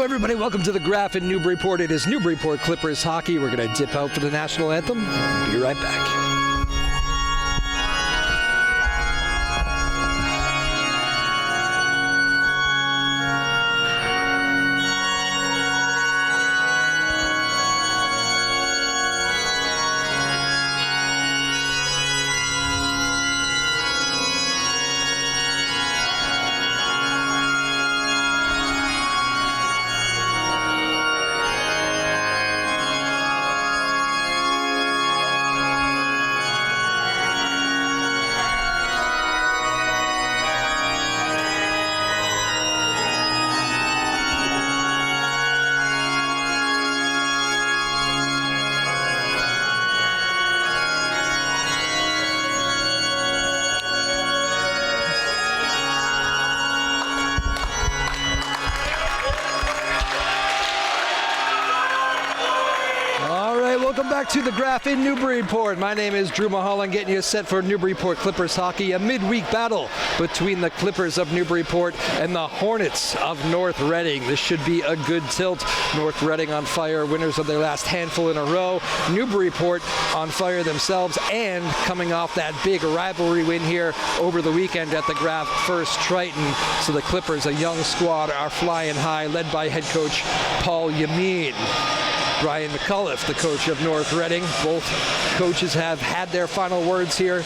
everybody. Welcome to the Graph in Newburyport. It is Newburyport Clippers hockey. We're going to dip out for the national anthem. Be right back. Welcome back to the Graph in Newburyport. My name is Drew Moholland, getting you set for Newburyport Clippers hockey, a midweek battle between the Clippers of Newburyport and the Hornets of North Reading. This should be a good tilt. North Reading on fire, winners of their last handful in a row. Newburyport on fire themselves and coming off that big rivalry win here over the weekend at the Graph First Triton. So the Clippers, a young squad, are flying high, led by head coach Paul Yameen. Brian McCullough, the coach of North Reading. Both coaches have had their final words here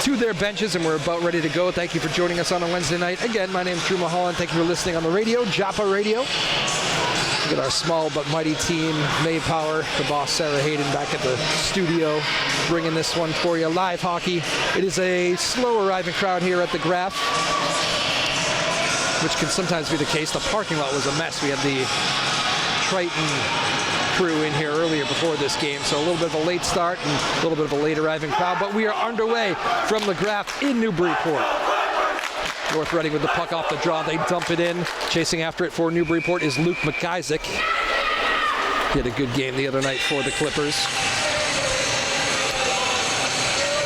to their benches, and we're about ready to go. Thank you for joining us on a Wednesday night. Again, my name is Drew Moholland. Thank you for listening on the radio, Joppa Radio. We got our small but mighty team, May Power, the boss Sarah Hayden back at the studio, bringing this one for you. Live hockey. It is a slow arriving crowd here at the Graph, which can sometimes be the case. The parking lot was a mess. We had the Triton crew in here earlier before this game, so a little bit of a late start and a little bit of a late arriving crowd, but we are underway from the Graph in Newburyport. North Reading with the puck off the draw, they dump it in. Chasing after it for Newburyport is Luke McIsaac. He had a good game the other night for the Clippers.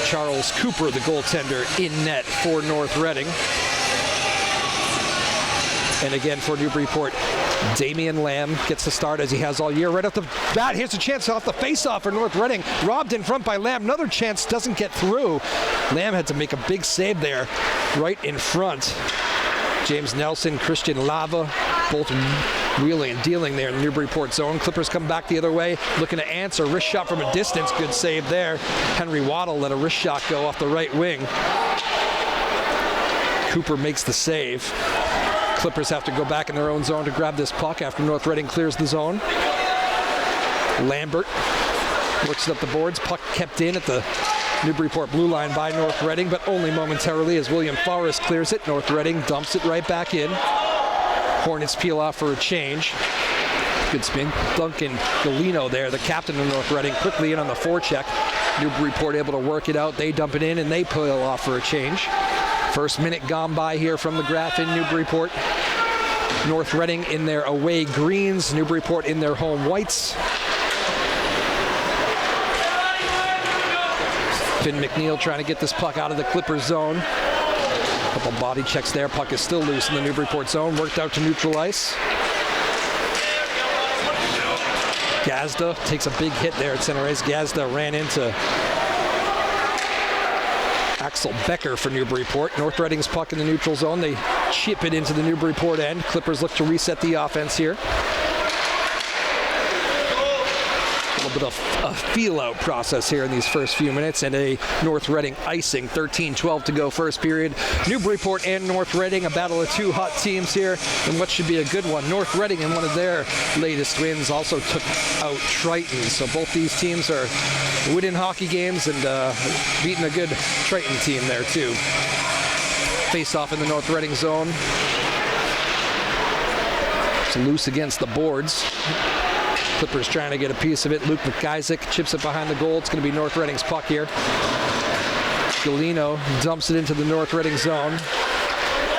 Charles Cooper, the goaltender, in net for North Reading. And again for Newburyport, Damian Lamb gets the start as he has all year. Right off the bat, here's a chance off the face-off for North Reading. Robbed in front by Lamb. Another chance doesn't get through. Lamb had to make a big save there right in front. James Nelson, Christian Lava, both wheeling and dealing there in the Newburyport zone. Clippers come back the other way, looking to answer. Wrist shot from a distance. Good save there. Henry Waddle let a wrist shot go off the right wing. Cooper makes the save. Clippers have to go back in their own zone to grab this puck after North Reading clears the zone. Lambert works it up the boards. Puck kept in at the Newburyport blue line by North Reading, but only momentarily as William Forrest clears it. North Reading dumps it right back in. Hornets peel off for a change. Good spin. Duncan Galino there, the captain of North Reading, quickly in on the forecheck. Newburyport able to work it out. They dump it in and they peel off for a change. First minute gone by here from the Graph in Newburyport. North Reading in their away greens, Newburyport in their home whites. Finn McNeil trying to get this puck out of the Clippers zone. Couple body checks there. Puck is still loose in the Newburyport zone. Worked out to neutral ice. Gazda takes a big hit there at center ice. Gazda ran into Axel Becker for Newburyport. North Reading's puck in the neutral zone. They chip it into the Newburyport end. Clippers look to reset the offense here. A little bit of a feel-out process here in these first few minutes, and a North Reading icing. 13-12 to go first period. Newburyport and North Reading, a battle of two hot teams here, and what should be a good one. North Reading, in one of their latest wins, also took out Triton. So both these teams are winning hockey games and beating a good Triton team there too. Face off in the North Reading zone. It's loose against the boards. Clippers trying to get a piece of it. Luke McIsaac chips it behind the goal. It's going to be North Reading's puck here. Galino dumps it into the North Reading zone.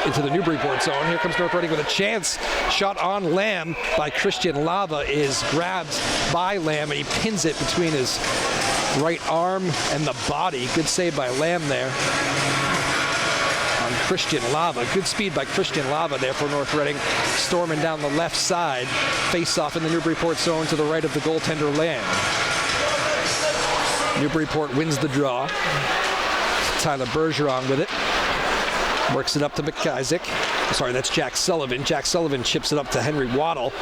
Into the Newburyport zone. Here comes North Reading with a chance. Shot on Lamb by Christian Lava is grabbed by Lamb, and he pins it between his right arm and the body. Good save by Lamb there. on Christian Lava. Good speed by Christian Lava there for North Reading, storming down the left side. Face off in the Newburyport zone to the right of the goaltender Lamb. Newburyport wins the draw. Tyler Bergeron with it. Works it up to McIsaac. Sorry, that's Jack Sullivan. Jack Sullivan chips it up to Henry Waddle.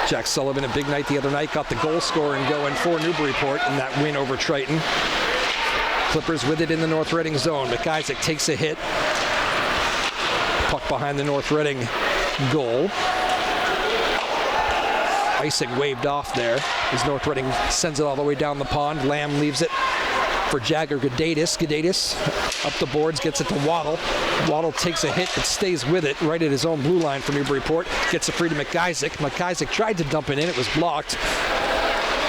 Jack Sullivan, a big night the other night, got the goal scoring going for Newburyport in that win over Triton. Clippers with it in the North Reading zone. McIsaac takes a hit. Puck behind the North Reading goal. Icing waved off there as North Reading sends it all the way down the pond. Lamb leaves it for Jagger Gadatis. Gadatis up the boards, gets it to Waddle. Waddle takes a hit but stays with it right at his own blue line for Newburyport. Gets it free to McIsaac. McIsaac tried to dump it in. It was blocked.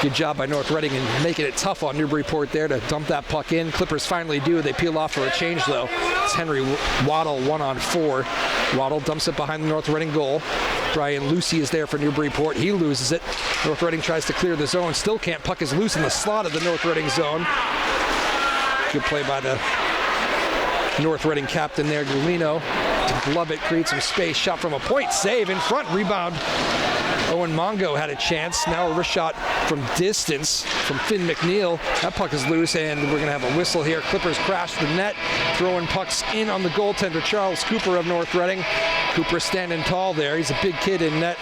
Good job by North Reading and making it tough on Newburyport there to dump that puck in. Clippers finally do. They peel off for a change, though. It's Henry Waddle 1-on-4. Waddle dumps it behind the North Reading goal. Brian Lucy is there for Newburyport. He loses it. North Reading tries to clear the zone. Still can't. Puck is loose in the slot of the North Reading zone. Good play by the North Reading captain there, Gulino, to glove it, create some space. Shot from a point, save in front, rebound. Owen Mongo had a chance. Now a wrist shot from distance from Finn McNeil. That puck is loose, and we're going to have a whistle here. Clippers crash the net, throwing pucks in on the goaltender, Charles Cooper of North Reading. Cooper standing tall there. He's a big kid in net.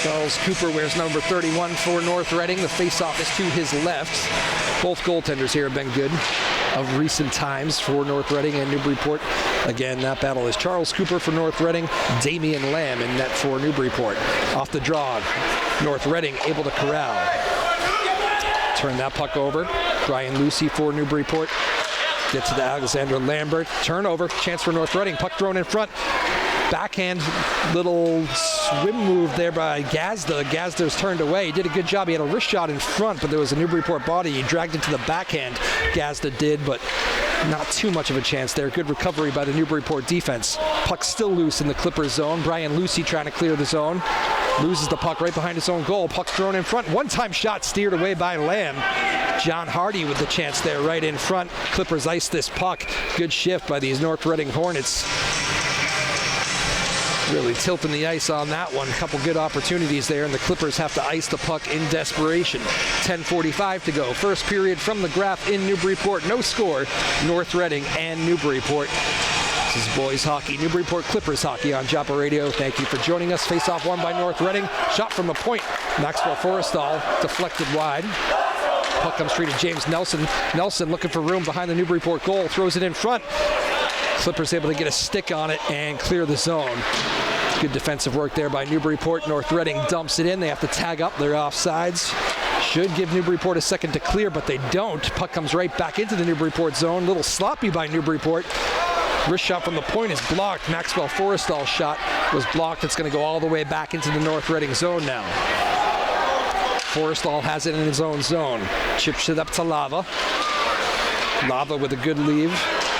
Charles Cooper wears number 31 for North Reading. The face-off is to his left. Both goaltenders here have been good of recent times for North Reading and Newburyport. Again, that battle is Charles Cooper for North Reading, Damian Lamb in net for Newburyport. Off the draw, North Reading able to corral. Turn that puck over. Brian Lucy for Newburyport. Get to the Alexander Lambert. Turnover, chance for North Reading. Puck thrown in front. Backhand little swim move there by Gazda. Gazda's turned away. He did a good job. He had a wrist shot in front, but there was a Newburyport body. He dragged it to the backhand. Gazda did, but not too much of a chance there. Good recovery by the Newburyport defense. Puck still loose in the Clippers zone. Brian Lucy trying to clear the zone. Loses the puck right behind his own goal. Puck thrown in front. One-time shot steered away by Lamb. John Hardy with the chance there right in front. Clippers ice this puck. Good shift by these North Reading Hornets. Really tilting the ice on that one. A couple good opportunities there, and the Clippers have to ice the puck in desperation. 10:45 to go. First period from the Graph in Newburyport. No score. North Reading and Newburyport. This is boys hockey, Newburyport Clippers hockey on Joppa Radio. Thank you for joining us. Face-off won by North Reading. Shot from a point. Maxwell Forrestal deflected wide. Puck comes free to James Nelson. Nelson looking for room behind the Newburyport goal. Throws it in front. Clippers able to get a stick on it and clear the zone. Good defensive work there by Newburyport. North Reading dumps it in. They have to tag up their offsides. Should give Newburyport a second to clear, but they don't. Puck comes right back into the Newburyport zone. Little sloppy by Newburyport. Wrist shot from the point is blocked. Maxwell Forrestal's shot was blocked. It's going to go all the way back into the North Reading zone now. Forrestal has it in his own zone. Chips it up to Lava. Lava with a good leave.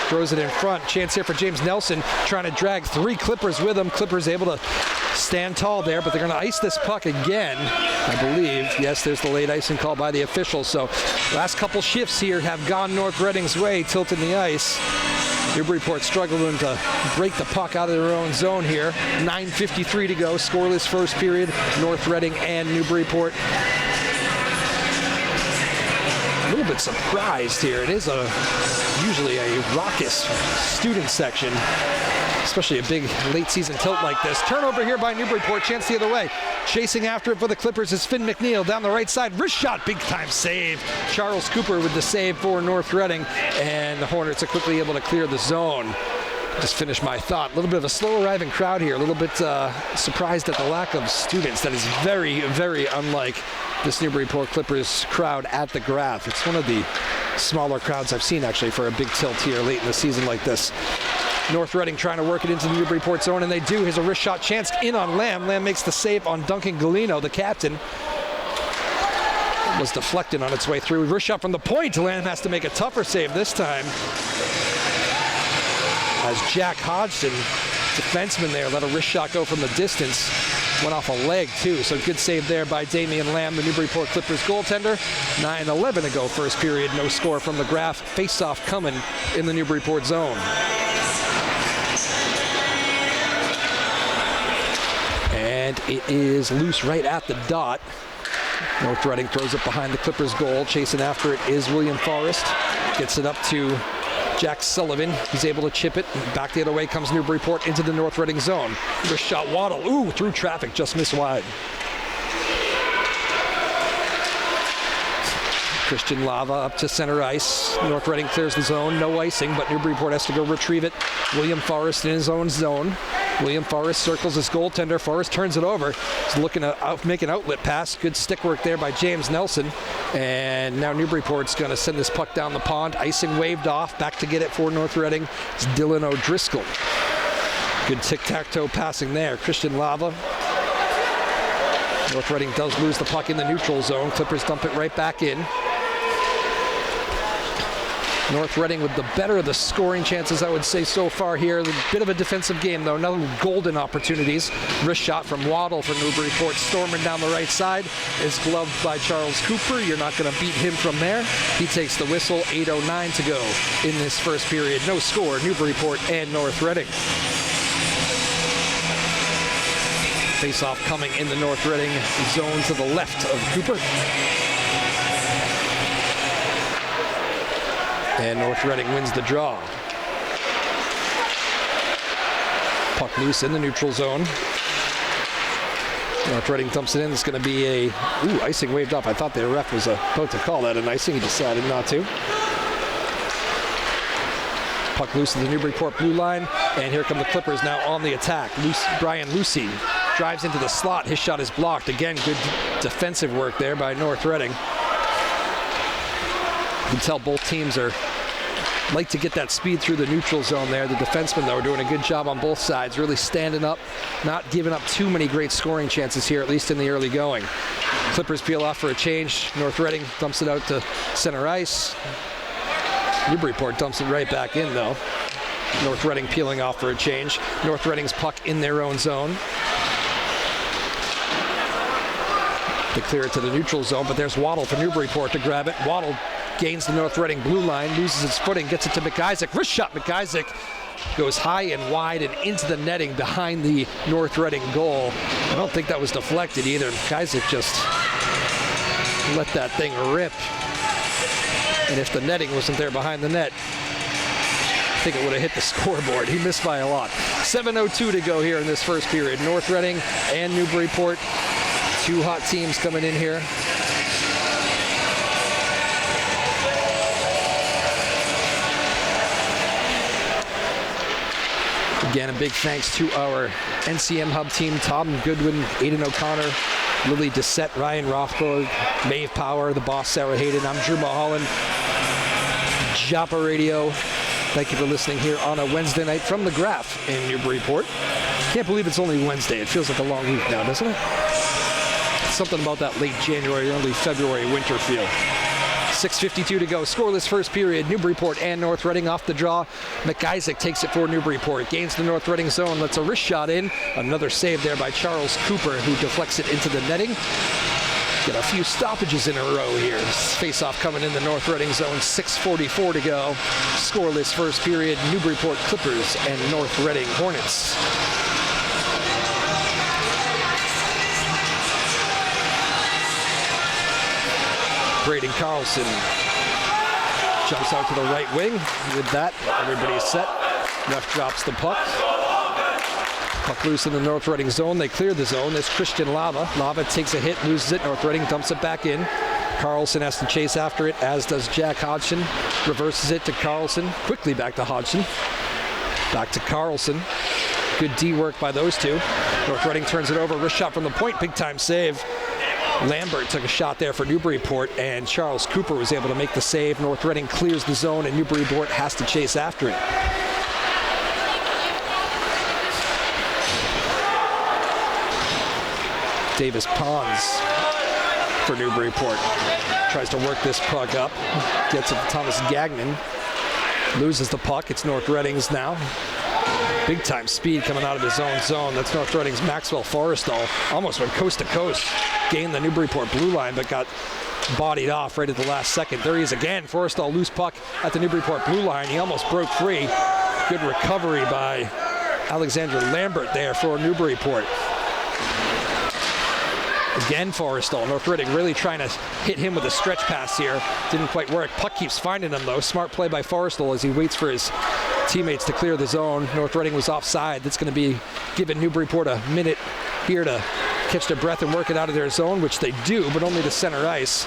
Throws it in front. Chance here for James Nelson, trying to drag three Clippers with him. Clippers able to stand tall there, but they're going to ice this puck again, I believe. Yes, there's the late icing call by the officials. So last couple shifts here have gone North Reading's way, tilting the ice. Newburyport struggling to break the puck out of their own zone here. 9:53 to go. Scoreless first period. North Reading and Newburyport. A little bit surprised here. It is usually a raucous student section, especially a big late season tilt like this. Turnover here by Newburyport, chance the other way. Chasing after it for the Clippers is Finn McNeil down the right side. Wrist shot, big time save. Charles Cooper with the save for North Reading, and the Hornets are quickly able to clear the zone. Just finish my thought. A little bit of a slow arriving crowd here. A little bit surprised at the lack of students. That is very, very unlike this Newburyport Clippers crowd at the Graph. It's one of the smaller crowds I've seen actually for a big tilt here late in the season like this. North Reading trying to work it into the Newburyport zone, and they do. Here's a wrist shot chance in on Lamb. Lamb makes the save on Duncan Galino, the captain. It was deflected on its way through. Wrist shot from the point. Lamb has to make a tougher save this time, as Jack Hodgson, defenseman there, let a wrist shot go from the distance. Went off a leg, too, so good save there by Damian Lamb, the Newburyport Clippers goaltender. 9:11 to go, first period. No score from the Graph. Face-off coming in the Newburyport zone. And it is loose right at the dot. North Reading throws it behind the Clippers goal. Chasing after it is William Forrest. Gets it up to Jack Sullivan. He's able to chip it. Back the other way comes Newburyport into the North Reading zone. Wrist shot Waddle. Ooh, through traffic, just missed wide. Christian Lava up to center ice. North Reading clears the zone. No icing, but Newburyport has to go retrieve it. William Forrest in his own zone. William Forrest circles his goaltender. Forrest turns it over. He's looking to make an outlet pass. Good stick work there by James Nelson. And now Newburyport's going to send this puck down the pond. Icing waved off. Back to get it for North Reading. It's Dylan O'Driscoll. Good tic-tac-toe passing there. Christian Lava. North Reading does lose the puck in the neutral zone. Clippers dump it right back in. North Reading with the better of the scoring chances, I would say, so far here. A bit of a defensive game, though. No golden opportunities. Wrist shot from Waddle for Newburyport. Storming down the right side is gloved by Charles Cooper. You're not going to beat him from there. He takes the whistle. 8:09 to go in this first period. No score, Newburyport and North Reading. Face-off coming in the North Reading zone to the left of Cooper. And North Reading wins the draw. Puck loose in the neutral zone. North Reading dumps it in. It's going to be a icing waved off. I thought the ref was about to call that an icing. He decided not to. Puck loose in the Newburyport blue line. And here come the Clippers now on the attack. Brian Lucy drives into the slot. His shot is blocked. Again, good defensive work there by North Reading. You can tell both teams like to get that speed through the neutral zone there. The defensemen, though, are doing a good job on both sides, really standing up, not giving up too many great scoring chances here, at least in the early going. Clippers peel off for a change. North Reading dumps it out to center ice. Newburyport dumps it right back in, though. North Reading peeling off for a change. North Reading's puck in their own zone. They clear it to the neutral zone, but there's Waddle for Newburyport to grab it. Waddle gains the North Reading blue line, loses his footing, gets it to McIsaac. Wrist shot, McIsaac goes high and wide and into the netting behind the North Reading goal. I don't think that was deflected either. McIsaac just let that thing rip. And if the netting wasn't there behind the net, I think it would have hit the scoreboard. He missed by a lot. 7:02 to go here in this first period. North Reading and Newburyport, two hot teams coming in here. Again, a big thanks to our NCM Hub team, Tom Goodwin, Aidan O'Connor, Lily Dissett, Ryan Rothberg, Maeve Power, the boss, Sarah Hayden. I'm Drew Moholland, Joppa Radio. Thank you for listening here on a Wednesday night from the Graph in Newburyport. Can't believe it's only Wednesday. It feels like a long week now, doesn't it? Something about that late January, early February winter feel. 6:52 to go. Scoreless first period. Newburyport and North Reading off the draw. McIsaac takes it for Newburyport. Gains the North Reading zone. Lets a wrist shot in. Another save there by Charles Cooper, who deflects it into the netting. Get a few stoppages in a row here. Face-off coming in the North Reading zone. 6:44 to go. Scoreless first period. Newburyport Clippers and North Reading Hornets. Braden Carlson jumps out to the right wing. With that, everybody's set. Ref drops the puck. Puck loose in the North Reading zone. They clear the zone. There's Christian Lava. Lava takes a hit, loses it. North Reading dumps it back in. Carlson has to chase after it, as does Jack Hodgson. Reverses it to Carlson. Quickly back to Hodgson. Back to Carlson. Good D work by those two. North Reading turns it over. Wrist shot from the point. Big time save. Lambert took a shot there for Newburyport, and Charles Cooper was able to make the save. North Reading clears the zone, and Newburyport has to chase after it. Davis Pons for Newburyport. Tries to work this puck up. Gets it to Thomas Gagnon. Loses the puck. It's North Reading's now. Big time speed coming out of his own zone. That's North Reading's Maxwell Forrestal. Almost went coast to coast. Gained the Newburyport blue line, but got bodied off right at the last second. There he is again. Forrestal loose puck at the Newburyport blue line. He almost broke free. Good recovery by Alexander Lambert there for Newburyport. Again, Forrestal. North Reading really trying to hit him with a stretch pass here. Didn't quite work. Puck keeps finding him, though. Smart play by Forrestal as he waits for his teammates to clear the zone. North Reading was offside. That's going to be giving Newburyport a minute here to catch their breath and work it out of their zone, which they do, but only to center ice.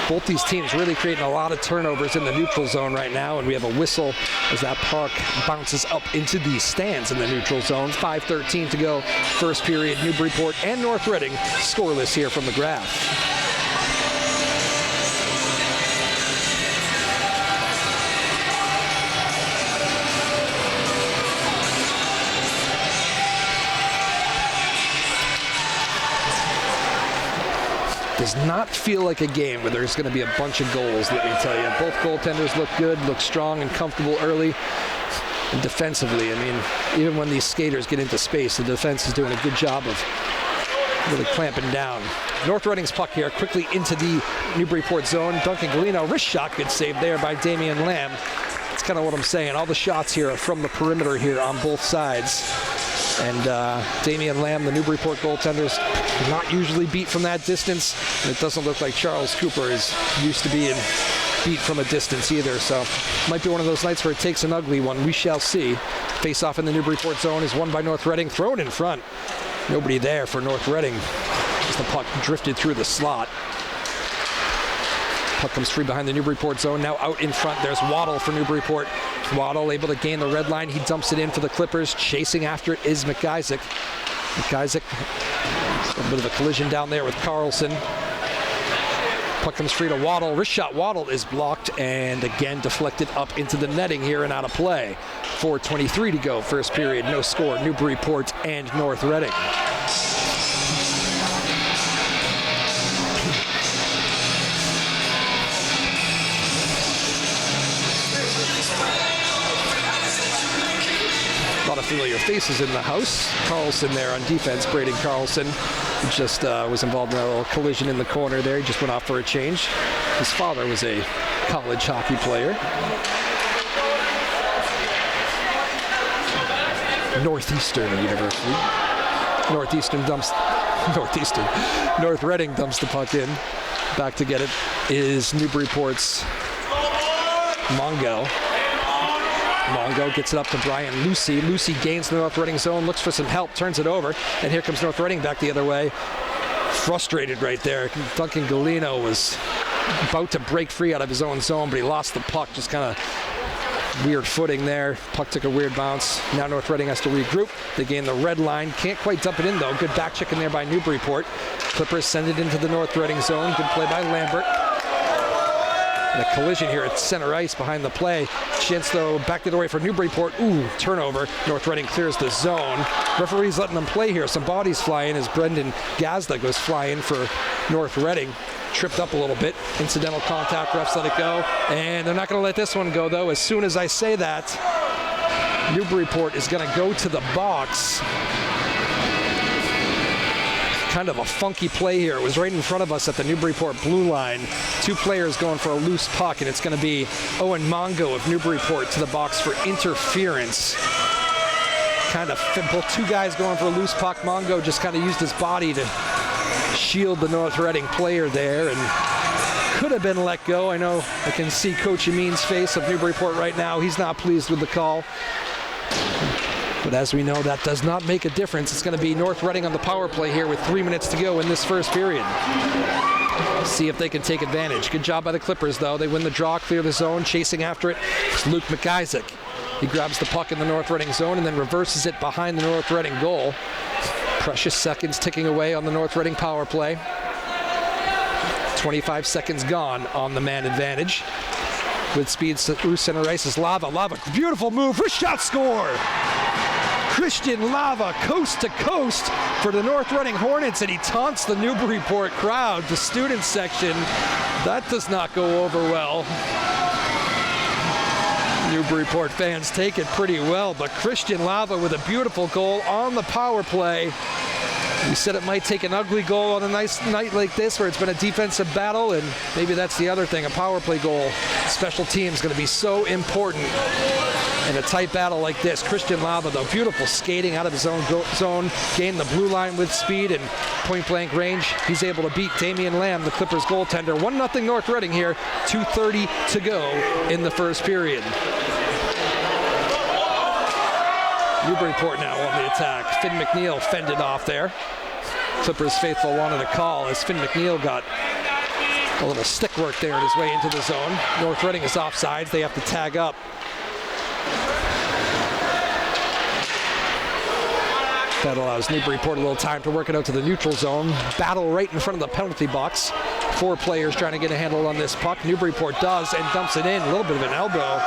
Both these teams really creating a lot of turnovers in the neutral zone right now, and we have a whistle as that puck bounces up into the stands in the neutral zone. 5:13 to go, first period. Newburyport and North Reading scoreless here from the graph. Does not feel like a game where there's going to be a bunch of goals, let me tell you. Both goaltenders look good, look strong and comfortable early. And defensively, I mean, even when these skaters get into space, the defense is doing a good job of really clamping down. North Reading's puck here, quickly into the Newburyport zone. Duncan Galino, wrist shot, good save there by Damian Lamb. That's kind of what I'm saying. All the shots here are from the perimeter here on both sides. And Damian Lamb, the Newburyport goaltenders, not usually beat from that distance. And it doesn't look like Charles Cooper is used to being beat from a distance either. So might be one of those nights where it takes an ugly one. We shall see. Face off in the Newburyport zone is won by North Reading. Thrown in front. Nobody there for North Reading as the puck drifted through the slot. Puck comes free behind the Newburyport zone. Now out in front, there's Waddle for Newburyport. Waddle able to gain the red line. He dumps it in for the Clippers. Chasing after it is McIsaac. McIsaac, a bit of a collision down there with Carlson. Puck comes free to Waddle. Wrist shot Waddle is blocked and again deflected up into the netting here and out of play. 4:23 to go, first period. No score, Newburyport and North Reading. A lot of familiar faces in the house. Carlson there on defense, Braden Carlson, just was involved in a little collision in the corner there. He just went off for a change. His father was a college hockey player. Northeastern University. North Reading dumps the puck in. Back to get it is Newburyport's Mongo. Mongo gets it up to Brian Lucy. Lucy gains the North Reading zone, looks for some help, turns it over, and here comes North Reading back the other way. Frustrated right there. Duncan Galino was about to break free out of his own zone, but he lost the puck, just kind of weird footing there. Puck took a weird bounce. Now North Reading has to regroup. They gain the red line. Can't quite dump it in, though. Good back check in there by Newburyport. Clippers send it into the North Reading zone. Good play by Lambert. And a collision here at center ice behind the play. Chance, though, back the other way for Newburyport. Ooh, turnover. North Reading clears the zone. Referee's letting them play here. Some bodies fly in as Brendan Gazda goes flying for North Reading. Tripped up a little bit. Incidental contact. Refs let it go. And they're not going to let this one go, though. As soon as I say that, Newburyport is going to go to the box. Kind of a funky play here. It was right in front of us at the Newburyport blue line. Two players going for a loose puck, and it's going to be Owen Mongo of Newburyport to the box for interference. Kind of both two guys going for a loose puck. Mongo just kind of used his body to shield the North Reading player there, and could have been let go. I know I can see Coach Amin's face of Newburyport right now. He's not pleased with the call. But as we know, that does not make a difference. It's going to be North Reading on the power play here with 3 minutes to go in this first period. See if they can take advantage. Good job by the Clippers, though. They win the draw, clear the zone. Chasing after it is Luke McIsaac. He grabs the puck in the North Reading zone and then reverses it behind the North Reading goal. Precious seconds ticking away on the North Reading power play. 25 seconds gone on the man advantage. With speed through center ice is Lava. Lava, beautiful move. Wrist shot, score! Christian Lava, coast to coast for the North Reading Hornets, and he taunts the Newburyport crowd, the student section. That does not go over well. Newburyport fans take it pretty well, but Christian Lava with a beautiful goal on the power play. We said it might take an ugly goal on a nice night like this where it's been a defensive battle, and maybe that's the other thing, a power play goal. Special teams going to be so important in a tight battle like this. Christian Lava, though, beautiful skating out of his own zone, gained the blue line with speed and point-blank range. He's able to beat Damian Lamb, the Clippers goaltender. 1-0 North Reading here, 2:30 to go in the first period. Newburyport now on the attack. Finn McNeil fended off there. Clippers faithful wanted a call as Finn McNeil got a little stick work there on his way into the zone. North Reading is offsides. They have to tag up. That allows Newburyport a little time to work it out to the neutral zone. Battle right in front of the penalty box. 4 players trying to get a handle on this puck. Newburyport does and dumps it in. A little bit of an elbow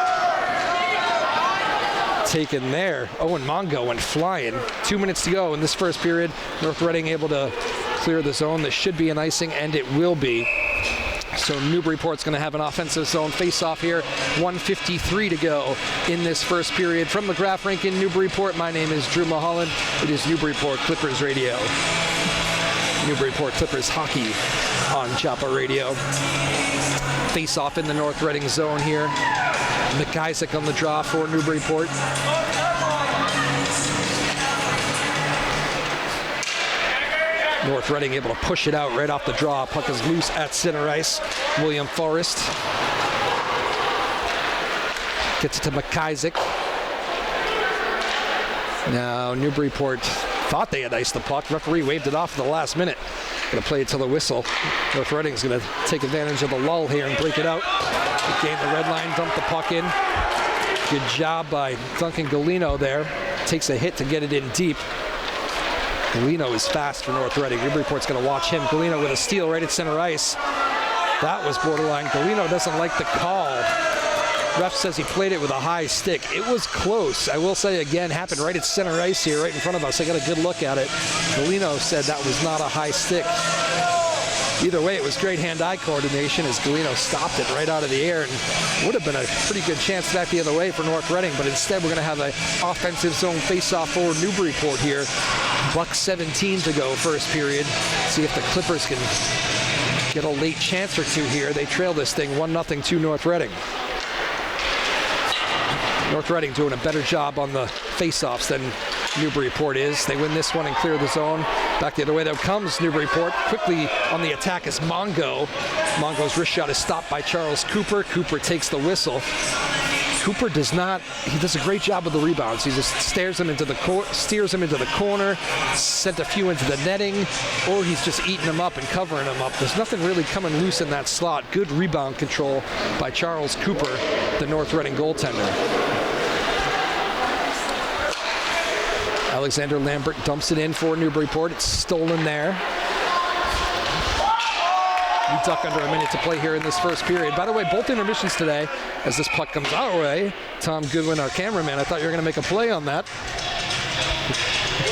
taken there. Owen Mongo went flying. 2 minutes to go in this first period. North Reading able to clear the zone. This should be an icing, and it will be. So Newburyport's going to have an offensive zone face-off here. 1:53 to go in this first period. From the Graf rink in Newburyport, my name is Drew Moholland. It is Newburyport Clippers Radio. Newburyport Clippers hockey on Joppa Radio. Face-off in the North Reading zone here. McIsaac on the draw for Newburyport. North Reading able to push it out right off the draw. Puck is loose at center ice. William Forrest gets it to McIsaac. Now Newburyport thought they had iced the puck. Referee waved it off at the last minute. Going to play it till the whistle. North Reading's going to take advantage of the lull here and break it out. Gain the red line, dump the puck in. Good job by Duncan Galino there. Takes a hit to get it in deep. Galino is fast for North Reading. Newburyport's going to watch him. Galino with a steal right at center ice. That was borderline. Galino doesn't like the call. Ref says he played it with a high stick. It was close. I will say again, happened right at center ice here, right in front of us. I got a good look at it. Galino said that was not a high stick. Either way, it was great hand-eye coordination as Galino stopped it right out of the air, and would have been a pretty good chance back the other way for North Reading, but instead we're going to have an offensive zone face-off for Newburyport here. $1:17 to go first period. See if the Clippers can get a late chance or two here. They trail this thing 1-0 to North Reading. North Reading doing a better job on the face-offs than Newburyport is. They win this one and clear the zone. Back the other way, though, comes Newburyport. Quickly on the attack is Mongo. Mongo's wrist shot is stopped by Charles Cooper. Cooper takes the whistle. Cooper does a great job with the rebounds. He just steers them into the corner, sent a few into the netting, or he's just eating them up and covering them up. There's nothing really coming loose in that slot. Good rebound control by Charles Cooper, the North Reading goaltender. Alexander Lambert dumps it in for Newburyport. It's stolen there. We duck under a minute to play here in this first period. By the way, both intermissions today, as this puck comes our way. Tom Goodwin, our cameraman, I thought you were going to make a play on that.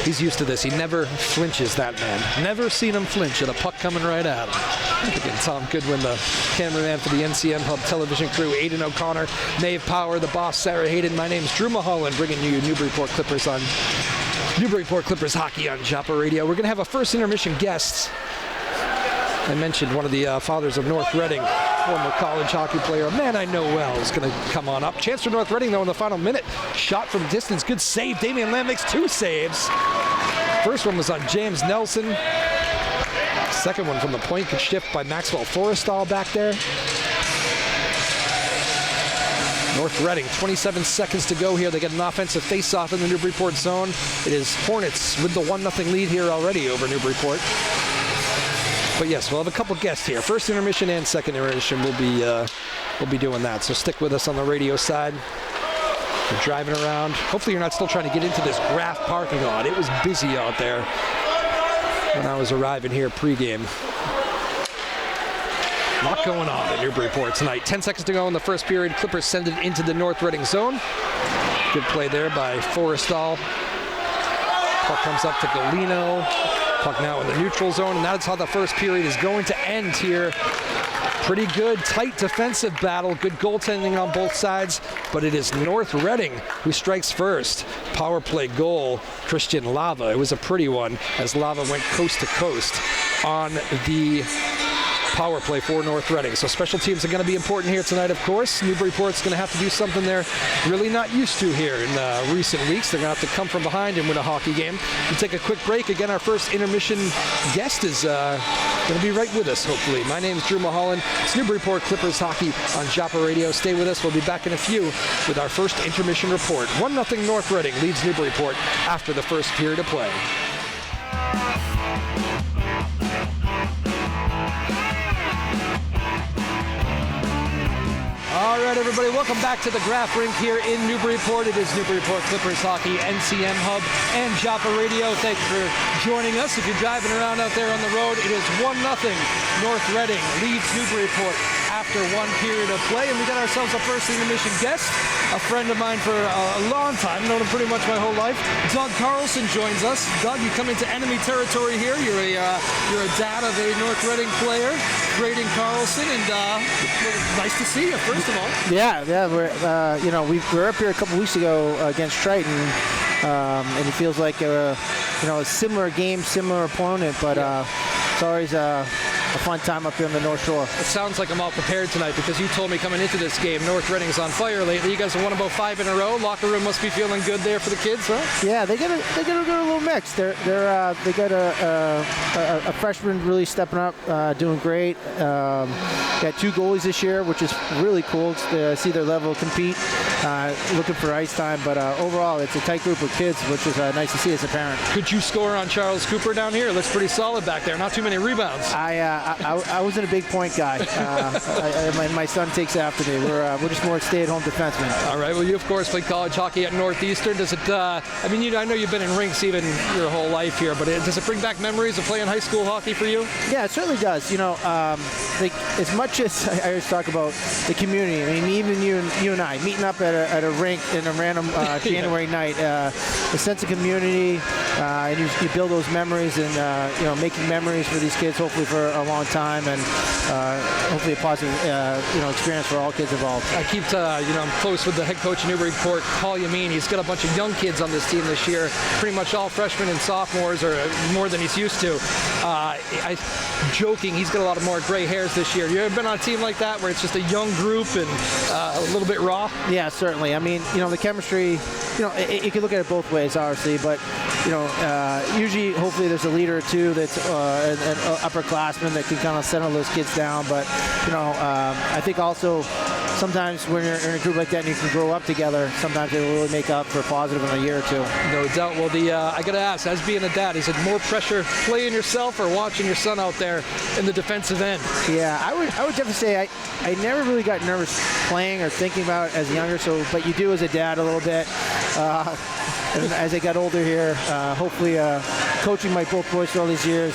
He's used to this. He never flinches, that man. Never seen him flinch at a puck coming right at him. Again, Tom Goodwin, the cameraman for the NCM Hub television crew. Aidan O'Connor, Maeve Power, the boss, Sarah Hayden. My name's Drew Moholland, bringing you Newburyport Clippers hockey on Joppa Radio. We're going to have a first intermission guest. I mentioned one of the fathers of North Reading, former college hockey player, a man I know well, is going to come on up. Chance for North Reading, though, in the final minute. Shot from distance. Good save. Damian Lamb makes 2 saves. First one was on James Nelson. Second one from the point. Good shift by Maxwell Forrestal back there. North Reading, 27 seconds to go here. They get an offensive face-off in the Newburyport zone. It is Hornets with the 1-0 lead here already over Newburyport. But yes, we'll have a couple guests here. First intermission and second intermission, we'll be doing that. So stick with us on the radio side. We're driving around. Hopefully you're not still trying to get into this Graf parking lot. It was busy out there when I was arriving here pregame. A lot going on at Newburyport tonight. 10 seconds to go in the first period. Clippers send it into the North Reading zone. Good play there by Forrestal. Puck comes up to Galino. Puck now in the neutral zone, and that's how the first period is going to end here. pretty good, tight defensive battle, good goaltending on both sides, but it is North Reading who strikes first. Power play goal, Christian Lava. It was a pretty one as Lava went coast to coast on the power play for North Reading. So special teams are going to be important here tonight, of course. Newburyport's going to have to do something they're really not used to here in recent weeks. They're going to have to come from behind and win a hockey game. We'll take a quick break. Again, our first intermission guest is going to be right with us, hopefully. My name is Drew Moholland. It's Newburyport Clippers hockey on Joppa Radio. Stay with us. We'll be back in a few with our first intermission report. 1-0 North Reading leads Newburyport after the first period of play. All right, everybody, welcome back to the Graph Rink here in Newburyport. It is Newburyport Clippers hockey, NCM Hub, and Joppa Radio. Thank you for joining us. If you're driving around out there on the road, it is 1-0. North Reading leads Newburyport after one period of play, and we got ourselves a first intermission guest, a friend of mine for a long time, known him pretty much my whole life. Doug Carlson joins us. Doug, you come into enemy territory here. You're a dad of a North Reading player, Braden Carlson, and nice to see you. First of all. Yeah, we're up here a couple weeks ago against Triton, and it feels like a similar game, similar opponent, but it's always a fun time up here on the North Shore. It sounds like I'm all prepared tonight because you told me coming into this game, North Reading's on fire lately. You guys have won about 5 in a row. Locker room must be feeling good there for the kids, huh? Yeah, they got a little mix. They got a freshman really stepping up, doing great. Got 2 goalies this year, which is really cool to see their level compete. Looking for ice time, but overall it's a tight group of kids, which is nice to see as a parent. Could you score on Charles Cooper down here? It looks pretty solid back there. Not too many rebounds. I wasn't a big point guy. My son takes after me. We're just more stay-at-home defensemen. All right. Well, you of course played college hockey at Northeastern. Does it? I know you've been in rinks even your whole life here, but does it bring back memories of playing high school hockey for you? Yeah, it certainly does. Like as much as I always talk about the community. I mean, even you and I meeting up at a rink in a random January night, a sense of community, and you build those memories, and making memories for these kids, hopefully for a long time, and hopefully a positive experience for all kids involved. I keep I'm close with the head coach of Newburyport, Paul Yameen. He's got a bunch of young kids on this team this year, pretty much all freshmen and sophomores, or more than he's used to. Joking, he's got a lot of more gray hairs this year. You ever been on a team like that where it's just a young group and a little bit raw? Yeah, certainly. I mean, the chemistry, you can look at it both ways, obviously, but usually, hopefully, there's a leader or two that's an upperclassman that can kind of settle those kids down. But I think also sometimes when you're in a group like that and you can grow up together, sometimes it will really make up for positive in a year or two. No doubt. Well, I got to ask, as being a dad, is it more pressure playing yourself or watching your son out there in the defensive end? Yeah, I would definitely say I never really got nervous playing or thinking about it as younger. But you do as a dad a little bit. And as I got older here, hopefully coaching my both boys for all these years,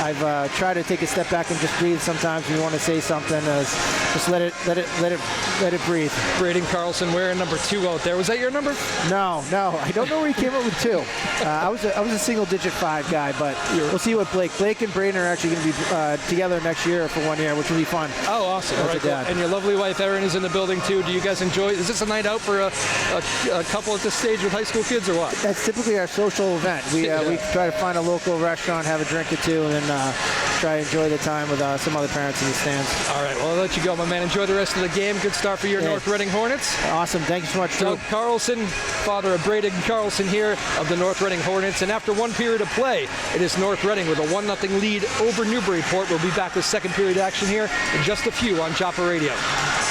I've tried to take a step back and just breathe sometimes when you want to say something. Just let it breathe. Braden Carlson wearing number 2 out there. Was that your number? No. I don't know where he came up with 2. I was a single-digit 5 guy, but we'll see what Blake and Braden are actually going to be together next year for 1 year, which will be fun. Oh, awesome! All right, cool. And your lovely wife Erin is in the building too. Do you guys enjoy? Is this a night out for a couple at this stage with high school kids, or what? That's typically our social event. We try to find a local restaurant, have a drink or two, and then try to enjoy the time with some other parents in the stands. All right, well, I'll let you go, my man. Enjoy the rest of the game. Good start for your North Reading Hornets. Awesome. Thank you so much, Drew. Doug Carlson, father of Braden Carlson here of the North Reading Hornets. And after one period of play, it is North Reading with a 1-0 lead over Newburyport. We'll be back with second period action here in just a few on Joppa Radio.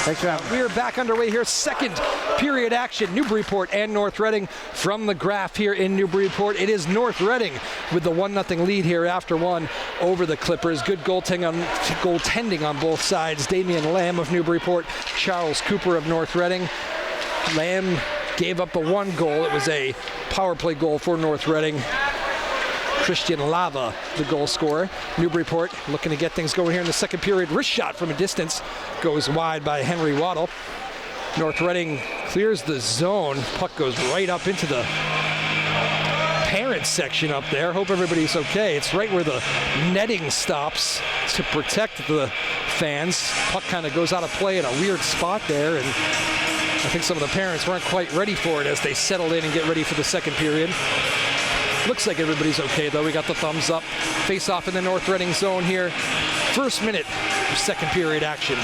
Thanks for having me. We are back underway here. Second period action. Newburyport and North Reading from the Graph here in Newburyport. It is North Reading with the 1-0 lead here after one over the Clippers. Good goaltending on both sides. Damian Lamb of Newburyport, Charles Cooper of North Reading. Lamb gave up a 1 goal. It was a power play goal for North Reading. Christian Lava, the goal scorer. Newburyport looking to get things going here in the second period. Wrist shot from a distance goes wide by Henry Waddle. North Reading clears the zone. Puck goes right up into the parents section up there. Hope everybody's okay. It's right where the netting stops to protect the fans. Puck kind of goes out of play in a weird spot there, and I think some of the parents weren't quite ready for it as they settled in and get ready for the second period. Looks like everybody's okay, though. We got the thumbs up. Face off in the North Reading zone here. First minute of second period action.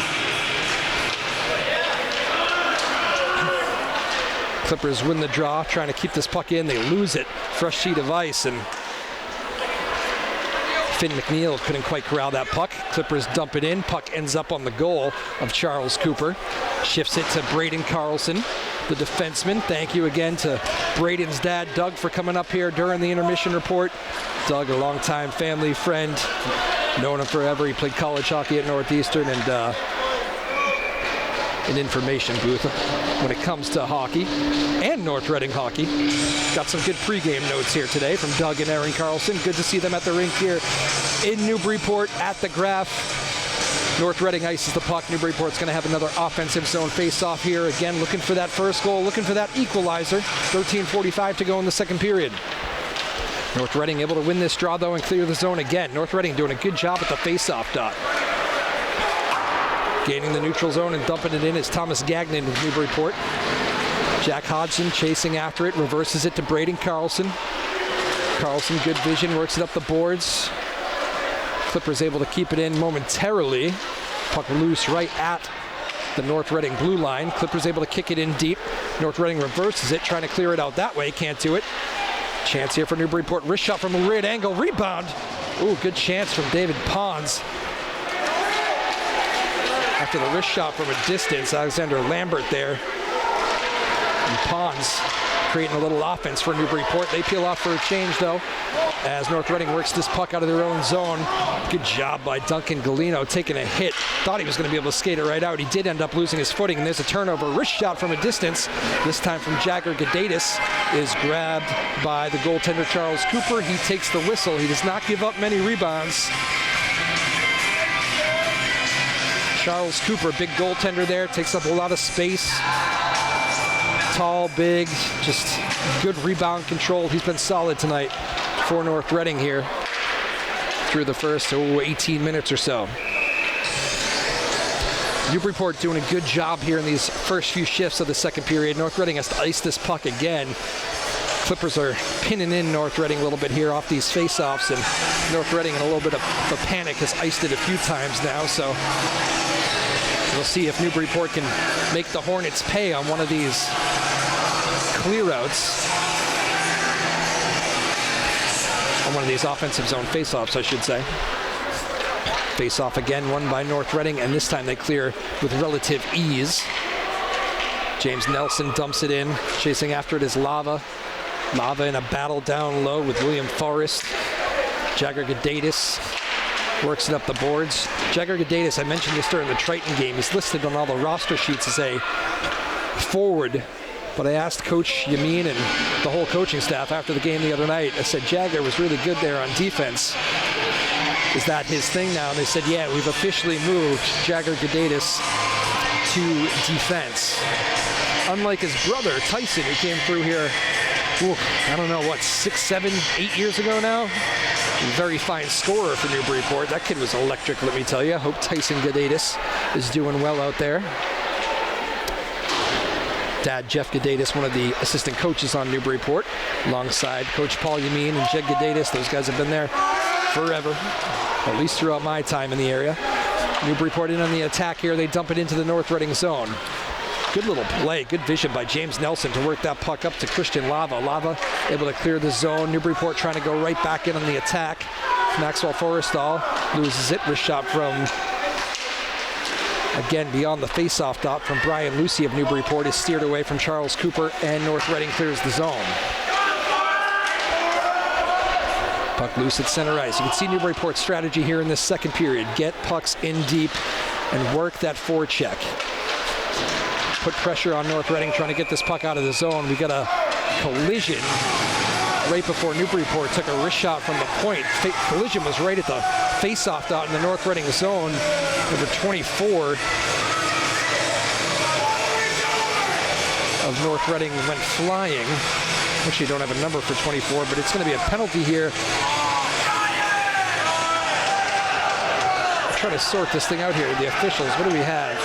Clippers win the draw, trying to keep this puck in. They lose it. Fresh sheet of ice, and Finn McNeil couldn't quite corral that puck. Clippers dump it in. Puck ends up on the goal of Charles Cooper. Shifts it to Braden Carlson, the defenseman. Thank you again to Braden's dad, Doug, for coming up here during the intermission report. Doug, a longtime family friend. Known him forever. He played college hockey at Northeastern and an information booth when it comes to hockey and North Reading hockey. Got some good pregame notes here today from Doug and Aaron Carlson. Good to see them at the rink here in Newburyport at the Graph. North Reading ices the puck. Newburyport's going to have another offensive zone face-off here. Again, looking for that first goal, looking for that equalizer. 13:45 to go in the second period. North Reading able to win this draw, though, and clear the zone again. North Reading doing a good job at the face-off dot. Gaining the neutral zone and dumping it in is Thomas Gagnon with Newburyport. Jack Hodgson chasing after it, reverses it to Braden Carlson. Carlson, good vision, works it up the boards. Clippers able to keep it in momentarily. Puck loose right at the North Reading blue line. Clippers able to kick it in deep. North Reading reverses it, trying to clear it out that way. Can't do it. Chance here for Newburyport. Wrist shot from a weird angle. Rebound. Ooh, good chance from David Pons. After the wrist shot from a distance, Alexander Lambert there. And Pons creating a little offense for Newburyport. They peel off for a change, though, as North Reading works this puck out of their own zone. Good job by Duncan Galino taking a hit. Thought he was going to be able to skate it right out. He did end up losing his footing, and there's a turnover. Wrist shot from a distance, this time from Jagger Gadatis, is grabbed by the goaltender Charles Cooper. He takes the whistle. He does not give up many rebounds. Charles Cooper, big goaltender there, takes up a lot of space. Tall, big, just good rebound control. He's been solid tonight for North Reading here through the first 18 minutes or so. Newburyport doing a good job here in these first few shifts of the second period. North Reading has to ice this puck again. Clippers are pinning in North Reading a little bit here off these face-offs, and North Reading in a little bit of a panic has iced it a few times now, so we'll see if Newburyport can make the Hornets pay on one of these clear-outs. On one of these offensive zone face-offs, I should say. Face-off again, won by North Reading, and this time they clear with relative ease. James Nelson dumps it in. Chasing after it is Lava. Lava in a battle down low with William Forrest. Jagger Gadatis works it up the boards. Jagger Gadatis, I mentioned this during the Triton game, he's listed on all the roster sheets as a forward. But I asked Coach Yamin and the whole coaching staff after the game the other night, I said, Jagger was really good there on defense. Is that his thing now? And they said, yeah, we've officially moved Jagger Gadatis to defense. Unlike his brother, Tyson, who came through here, I don't know, 6, 7, 8 years ago now? Very fine scorer for Newburyport. That kid was electric, let me tell you. I hope Tyson Gadatis is doing well out there. Dad, Jeff Gadatis, one of the assistant coaches on Newburyport, alongside Coach Paul Yamin and Jed Gadatis. Those guys have been there forever, at least throughout my time in the area. Newburyport in on the attack here. They dump it into the North Reading zone. Good little play, good vision by James Nelson to work that puck up to Christian Lava. Lava able to clear the zone. Newburyport trying to go right back in on the attack. Maxwell Forrestal loses it. Wrist shot from, again, beyond the face-off dot from Brian Lucy of Newburyport is steered away from Charles Cooper, and North Reading clears the zone. Puck loose at center ice. You can see Newburyport's strategy here in this second period. Get pucks in deep and work that forecheck. Put pressure on North Reading trying to get this puck out of the zone. We got a collision right before Newburyport took a wrist shot from the point. Collision was right at the face-off dot in the North Reading zone. Number 24 of North Reading went flying. Actually, don't have a number for 24, but it's going to be a penalty here. I'm trying to sort this thing out here with the officials. What do we have?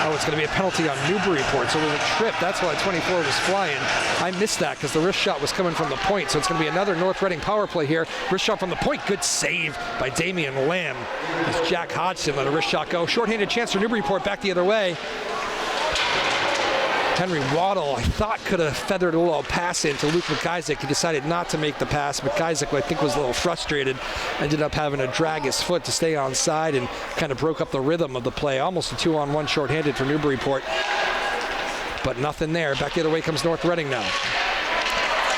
Oh, it's going to be a penalty on Newburyport, so it was a trip. That's why 24 was flying. I missed that because the wrist shot was coming from the point, so it's going to be another North Reading power play here. Wrist shot from the point. Good save by Damian Lamb. As Jack Hodgson let a wrist shot go. Shorthanded chance for Newburyport back the other way. Henry Waddle, I thought, could have feathered a little pass into Luke McIsaac. He decided not to make the pass. McIsaac, I think, was a little frustrated. Ended up having to drag his foot to stay on side and kind of broke up the rhythm of the play. Almost a 2-on-1 shorthanded for Newburyport. But nothing there. Back the other way comes North Reading now.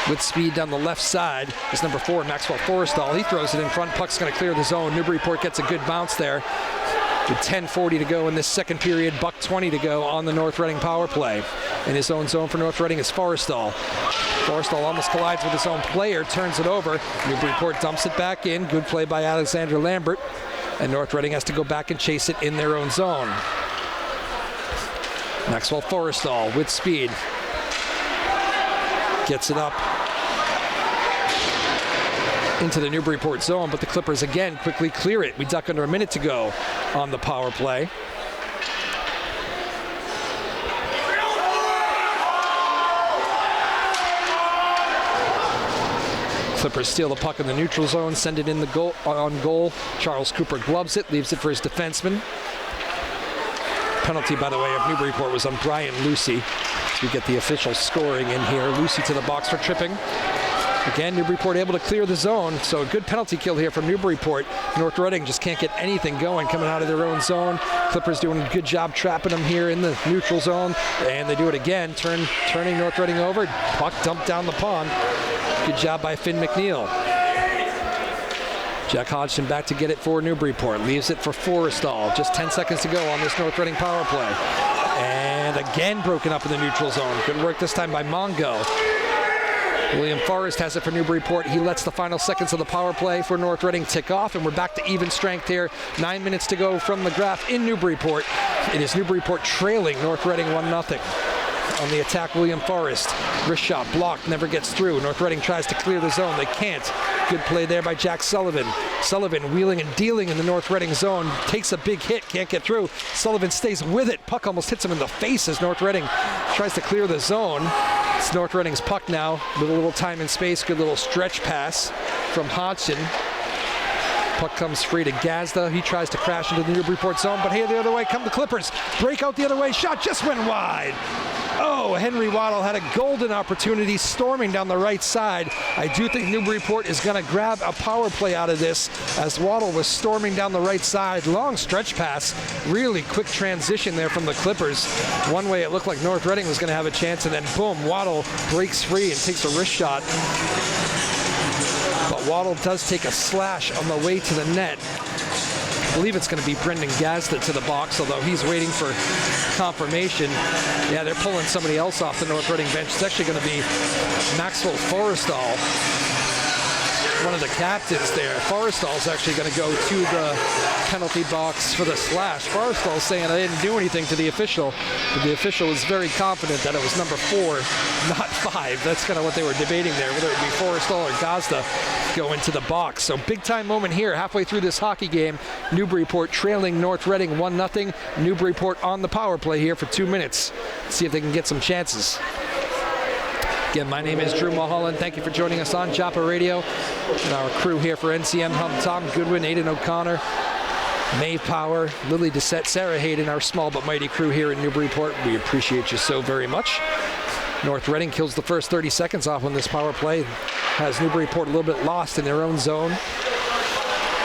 With speed down the left side is number 4, Maxwell Forrestal. He throws it in front. Puck's going to clear the zone. Newburyport gets a good bounce there. With 10:40 to go in this second period, $1:20 to go on the North Reading power play. In his own zone for North Reading is Forrestal. Forrestal almost collides with his own player, turns it over. Newburyport dumps it back in. Good play by Alexander Lambert. And North Reading has to go back and chase it in their own zone. Maxwell Forrestal with speed. Gets it up into the Newburyport zone, but the Clippers again quickly clear it. We duck under a minute to go on the power play. Clippers steal the puck in the neutral zone, send it in the goal on goal. Charles Cooper gloves it, leaves it for his defenseman. Penalty, by the way, of Newburyport was on Brian Lucy. So we get the official scoring in here. Lucy to the box for tripping. Again, Newburyport able to clear the zone, so a good penalty kill here from Newburyport. North Reading just can't get anything going coming out of their own zone. Clippers doing a good job trapping them here in the neutral zone, and they do it again, turning North Reading over. Puck dumped down the pond. Good job by Finn McNeil. Jack Hodgson back to get it for Newburyport. Leaves it for Forrestal. Just 10 seconds to go on this North Reading power play. And again broken up in the neutral zone. Good work this time by Mongo. William Forrest has it for Newburyport. He lets the final seconds of the power play for North Reading tick off, and we're back to even strength here. 9 minutes to go from the graph in Newburyport. It is Newburyport trailing North Reading 1-0. On the attack, William Forrest. Wrist shot blocked, never gets through. North Reading tries to clear the zone. They can't. Good play there by Jack Sullivan. Sullivan wheeling and dealing in the North Reading zone. Takes a big hit, can't get through. Sullivan stays with it. Puck almost hits him in the face as North Reading tries to clear the zone. It's North Reading's puck now. With a little time and space. Good little stretch pass from Hodgson. Puck comes free to Gazda. He tries to crash into the Newburyport zone, but here the other way come the Clippers. Break out the other way. Shot just went wide. Oh, Henry Waddle had a golden opportunity storming down the right side. I do think Newburyport is going to grab a power play out of this as Waddle was storming down the right side. Long stretch pass. Really quick transition there from the Clippers. One way it looked like North Reading was going to have a chance, and then boom, Waddle breaks free and takes a wrist shot. But Waddle does take a slash on the way to the net. I believe it's going to be Brendan Gazda to the box, although he's waiting for confirmation. Yeah, they're pulling somebody else off the North Reading bench. It's actually going to be Maxwell Forrestal, one of the captains there. Forrestal's actually going to go to the penalty box for the slash. Forrestal's saying, I didn't do anything to the official, but the official was very confident that it was number 4, not 5. That's kind of what they were debating there, whether it be Forrestal or Gazda go into the box. So big time moment here halfway through this hockey game. Newburyport trailing North Reading 1-0. Newburyport on the power play here for 2 minutes. Let's see if they can get some chances. Again, my name is Drew Moholland. Thank you for joining us on Joppa Radio. And our crew here for NCM Hub, Tom Goodwin, Aidan O'Connor, Mae Power, Lily Doucette, Sarah Hayden, our small but mighty crew here in Newburyport. We appreciate you so very much. North Reading kills the first 30 seconds off on this power play. Has Newburyport a little bit lost in their own zone.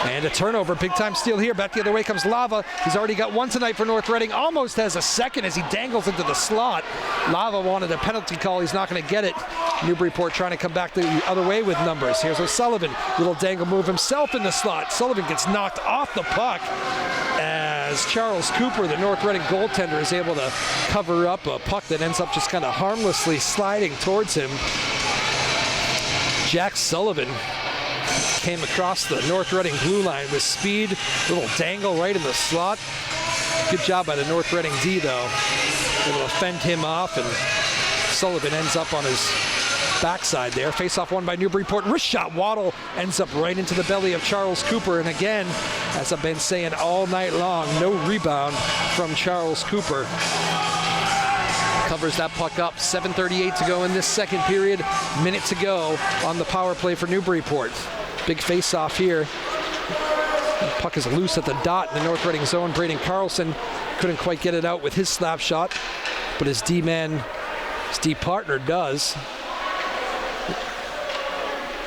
And a turnover, big time steal here. Back the other way comes Lava. He's already got one tonight for North Reading. Almost has a second as he dangles into the slot. Lava wanted a penalty call. He's not going to get it. Newburyport trying to come back the other way with numbers. Here's O'Sullivan. Little dangle move himself in the slot. Sullivan gets knocked off the puck as Charles Cooper, the North Reading goaltender, is able to cover up a puck that ends up just kind of harmlessly sliding towards him. Jack Sullivan came across the North Reading blue line with speed. Little dangle right in the slot. Good job by the North Reading D, though. able to fend him off, and Sullivan ends up on his backside there. Face-off won by Newburyport. Wrist shot. Waddle ends up right into the belly of Charles Cooper. And again, as I've been saying all night long, no rebound from Charles Cooper. Covers that puck up. 7:38 to go in this second period. Minute to go on the power play for Newburyport. Big face-off here. The puck is loose at the dot in the North Reading zone. Braden Carlson couldn't quite get it out with his slap shot, but his D-man, his D-partner does.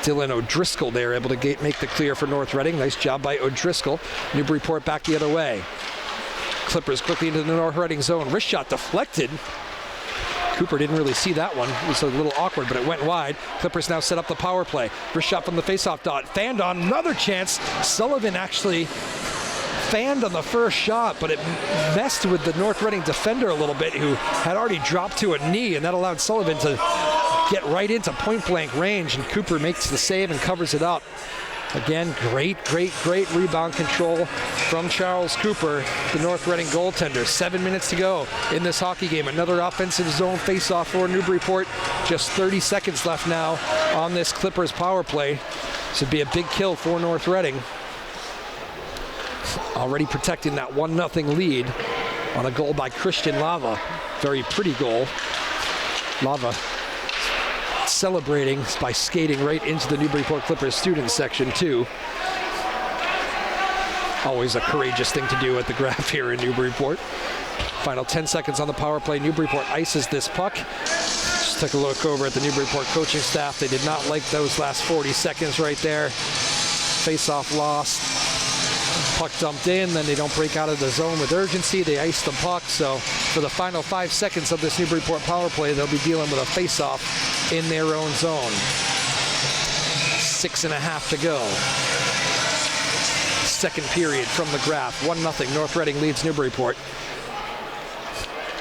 Dylan O'Driscoll there able to make the clear for North Reading. Nice job by O'Driscoll. Newburyport back the other way. Clippers quickly into the North Reading zone. Wrist shot deflected. Cooper didn't really see that one. It was a little awkward, but it went wide. Clippers now set up the power play. Wrist shot from the faceoff dot. Fanned on, another chance. Sullivan actually fanned on the first shot, but it messed with the North Reading defender a little bit, who had already dropped to a knee, and that allowed Sullivan to get right into point-blank range, and Cooper makes the save and covers it up. Again, great rebound control from Charles Cooper, the North Reading goaltender. 7 minutes to go in this hockey game. Another offensive zone face-off for Newburyport. Just 30 seconds left now on this Clippers power play. This would be a big kill for North Reading. Already protecting that 1-0 lead on a goal by Christian Lava. Very pretty goal. Lava celebrating by skating right into the Newburyport Clippers student section too. Always a courageous thing to do at the Graph here in Newburyport. Final 10 seconds on the power play. Newburyport ices this puck. Just took a look over at the Newburyport coaching staff. They did not like those last 40 seconds right there. Face-off lost. Puck dumped in, then they don't break out of the zone with urgency. They ice the puck, so for the final 5 seconds of this Newburyport power play, they'll be dealing with a face-off in their own zone. 6.5 to go. Second period from the Graph. 1-0. North Reading leads Newburyport.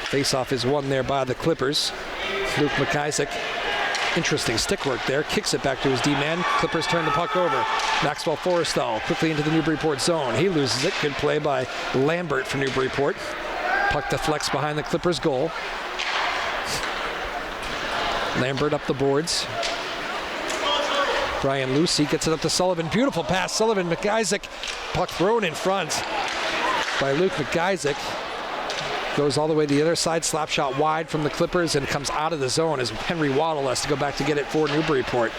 Face-off is won there by the Clippers. Luke McIsaac. Interesting stick work there. Kicks it back to his D-man. Clippers turn the puck over. Maxwell Forrestal quickly into the Newburyport zone. He loses it. Good play by Lambert for Newburyport. Puck deflects behind the Clippers goal. Lambert up the boards. Brian Lucy gets it up to Sullivan. Beautiful pass. Sullivan, McIsaac. Puck thrown in front by Luke McIsaac. Goes all the way to the other side. Slap shot wide from the Clippers and comes out of the zone as Henry Waddle has to go back to get it for Newburyport.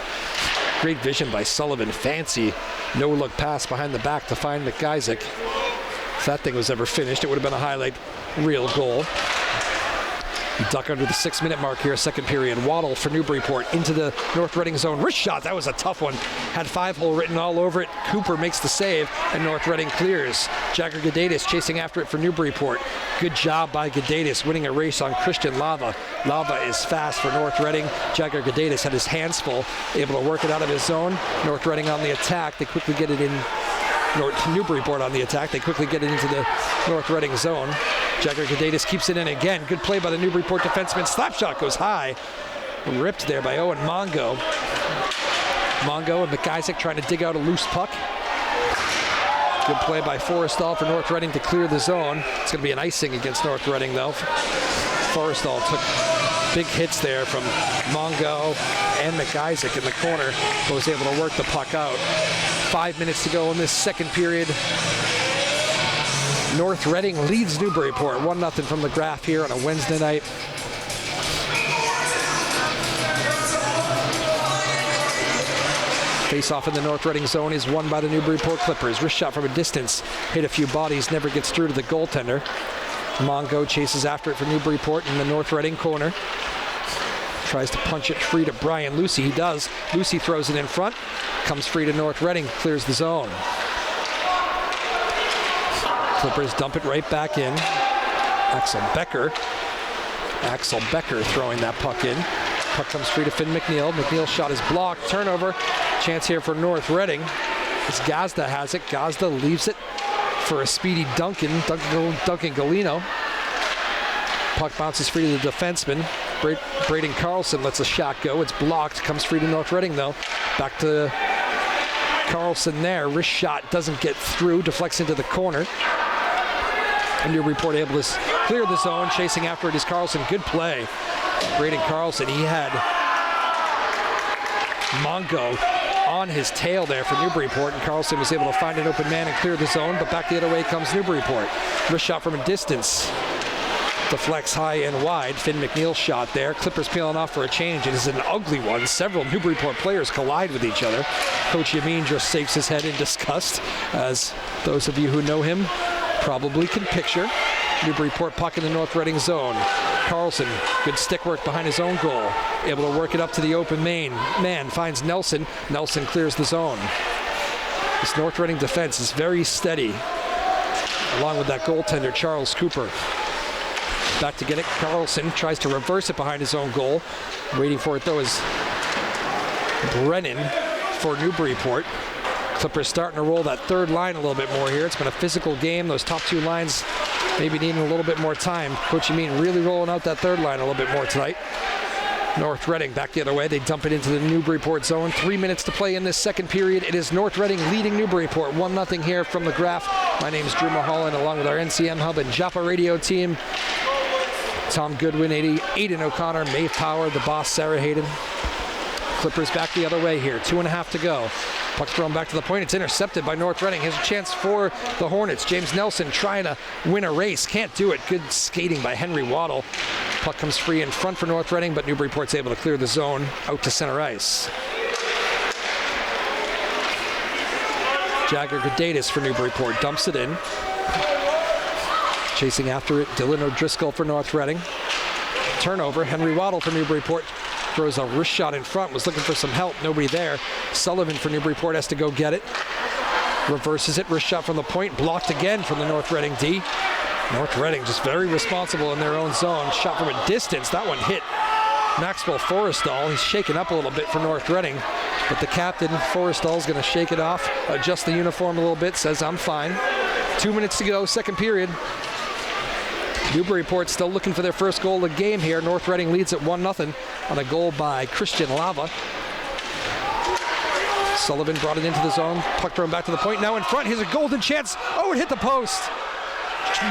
Great vision by Sullivan. Fancy no-look pass behind the back to find McIsaac. If that thing was ever finished, it would have been a highlight reel goal. Duck under the 6-minute mark here, second period. Waddle for Newburyport into the North Reading zone. Wrist shot, that was a tough one. Had 5-hole written all over it. Cooper makes the save, and North Reading clears. Jagger Gadatis chasing after it for Newburyport. Good job by Gadatis, winning a race on Christian Lava. Lava is fast for North Reading. Jagger Gadatis had his hands full, able to work it out of his zone. North Reading on the attack. They quickly get it in. Newburyport on the attack. They quickly get it into the North Reading zone. Jagger Gadatis keeps it in again. Good play by the Newburyport defenseman. Slap shot goes high. Ripped there by Owen Mongo. Mongo and McIsaac trying to dig out a loose puck. Good play by Forrestal for North Reading to clear the zone. It's going to be an icing against North Reading though. Forrestal took big hits there from Mongo and McIsaac in the corner, but was able to work the puck out. 5 minutes to go in this second period. North Reading leads Newburyport 1-0 from the Graph here on a Wednesday night. Face-off in the North Reading zone is won by the Newburyport Clippers. Wrist shot from a distance, hit a few bodies, never gets through to the goaltender. Mongo chases after it for Newburyport in the North Reading corner. Tries to punch it free to Brian Lucy. He does. Lucy throws it in front. Comes free to North Reading. Clears the zone. Clippers dump it right back in. Axel Becker throwing that puck in. Puck comes free to Finn McNeil. McNeil's shot is blocked. Turnover. Chance here for North Reading. As Gazda has it. Gazda leaves it for a speedy Duncan Galino. Puck bounces free to the defenseman. Braden Carlson lets a shot go. It's blocked. Comes free to North Reading though. Back to Carlson there. Wrist shot doesn't get through. Deflects into the corner. And Newburyport able to clear the zone. Chasing after it is Carlson. Good play. Braden Carlson. He had Mongo on his tail there for Newburyport, and Carlson was able to find an open man and clear the zone, but back the other way comes Newburyport. Wrist shot from a distance. Deflects high and wide. Finn McNeil's shot there. Clippers peeling off for a change. It is an ugly one. Several Newburyport players collide with each other. Coach Yamin just shakes his head in disgust, as those of you who know him probably can picture. Newburyport puck in the North Reading zone. Carlson, good stick work behind his own goal. Able to work it up to the open man. Finds Nelson. Nelson clears the zone. This North Reading defense is very steady, along with that goaltender, Charles Cooper. Back to get it. Carlson tries to reverse it behind his own goal. Waiting for it, though, is Brennan for Newburyport. Clippers starting to roll that third line a little bit more here. It's been a physical game. Those top two lines maybe needing a little bit more time. Coach Yamin really rolling out that third line a little bit more tonight. North Reading back the other way. They dump it into the Newburyport zone. 3 minutes to play in this second period. It is North Reading leading Newburyport 1-0 here from the Graph. My name is Drew Moholland, along with our NCM Hub and Joppa radio team. Tom Goodwin, Aiden O'Connor, Maeve Power, the boss, Sarah Hayden. Clippers back the other way here. 2.5 to go. Puck thrown back to the point. It's intercepted by North Reading. Here's a chance for the Hornets. James Nelson trying to win a race. Can't do it. Good skating by Henry Waddle. Puck comes free in front for North Reading, but Newburyport's able to clear the zone out to center ice. Jagger Gadatis for Newburyport. Dumps it in. Chasing after it, Dylan O'Driscoll for North Reading. Turnover, Henry Waddle for Newburyport. Throws a wrist shot in front, was looking for some help, nobody there. Sullivan for Newburyport has to go get it. Reverses it, wrist shot from the point, blocked again from the North Reading D. North Reading just very responsible in their own zone. Shot from a distance, that one hit Maxwell Forrestal. He's shaken up a little bit for North Reading, but the captain, Forrestal, is going to shake it off, adjust the uniform a little bit, says I'm fine. 2 minutes to go, second period. Newburyport still looking for their first goal of the game here. North Reading leads at 1-0 on a goal by Christian Lava. Sullivan brought it into the zone. Puck thrown back to the point. Now in front. Here's a golden chance. Oh, it hit the post.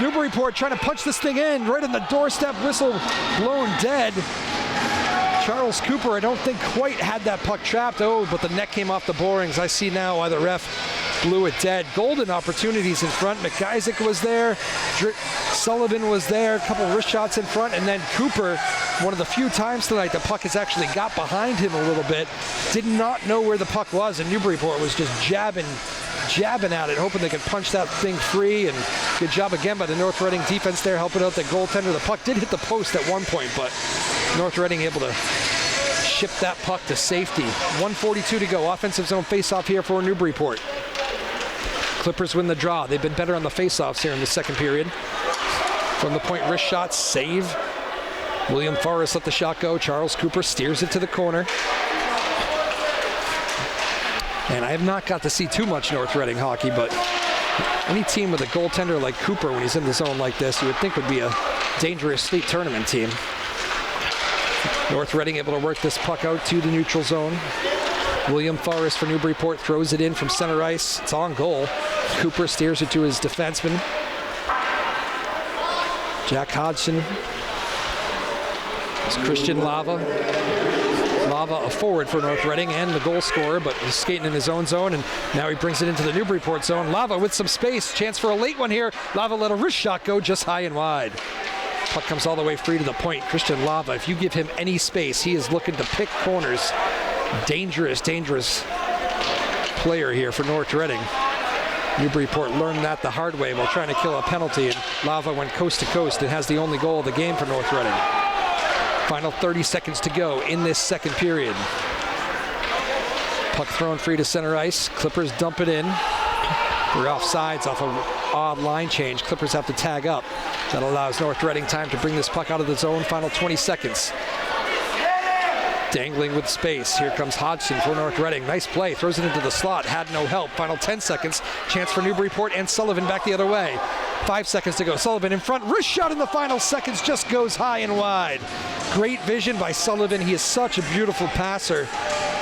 Newburyport trying to punch this thing in. Right on the doorstep. Whistle blown dead. Charles Cooper, I don't think quite had that puck trapped. Oh, but the net came off the borings. I see now why the ref blew it dead. Golden opportunities in front. McIsaac was there. Sullivan was there. A couple wrist shots in front. And then Cooper, one of the few times tonight the puck has actually got behind him a little bit. Did not know where the puck was, and Newburyport was just jabbing at it, hoping they could punch that thing free. And good job again by the North Reading defense there, helping out the goaltender. The puck did hit the post at one point, but North Reading able to ship that puck to safety. 1:42 to go. Offensive zone face-off here for Newburyport. Clippers win the draw. They've been better on the face-offs here in the second period. From the point, wrist shot, save. William Forrest let the shot go. Charles Cooper steers it to the corner. And I have not got to see too much North Reading hockey, but any team with a goaltender like Cooper when he's in the zone like this, you would think would be a dangerous state tournament team. North Reading able to work this puck out to the neutral zone. William Forrest for Newburyport throws it in from center ice. It's on goal. Cooper steers it to his defenseman. Jack Hodgson. It's Christian Lava. Lava a forward for North Reading and the goal scorer, but he's skating in his own zone, and now he brings it into the Newburyport zone. Lava with some space. Chance for a late one here. Lava let a wrist shot go just high and wide. Puck comes all the way free to the point. Christian Lava, if you give him any space, he is looking to pick corners. Dangerous player here for North Reading. Newburyport learned that the hard way while trying to kill a penalty, and Lava went coast to coast and has the only goal of the game for North Reading. Final 30 seconds to go in this second period. Puck thrown free to center ice. Clippers dump it in. They're offsides off an odd line change. Clippers have to tag up. That allows North Reading time to bring this puck out of the zone. Final 20 seconds. Dangling with space. Here comes Hodgson for North Reading. Nice play. Throws it into the slot. Had no help. Final 10 seconds. Chance for Newburyport and Sullivan back the other way. 5 seconds to go. Sullivan in front. Wrist shot in the final seconds. Just goes high and wide. Great vision by Sullivan. He is such a beautiful passer.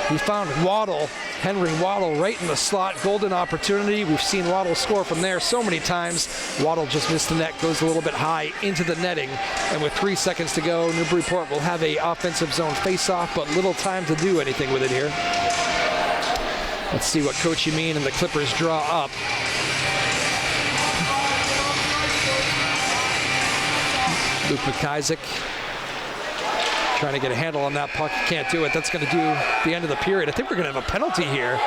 He found Henry Waddle, right in the slot. Golden opportunity. We've seen Waddle score from there so many times. Waddle just missed the net, goes a little bit high into the netting. And with 3 seconds to go, Newburyport will have a offensive zone face-off, but little time to do anything with it here. Let's see what Coach Yamin and the Clippers draw up. Luke McIsaac trying to get a handle on that puck. Can't do it. That's going to do the end of the period. I think we're going to have a penalty here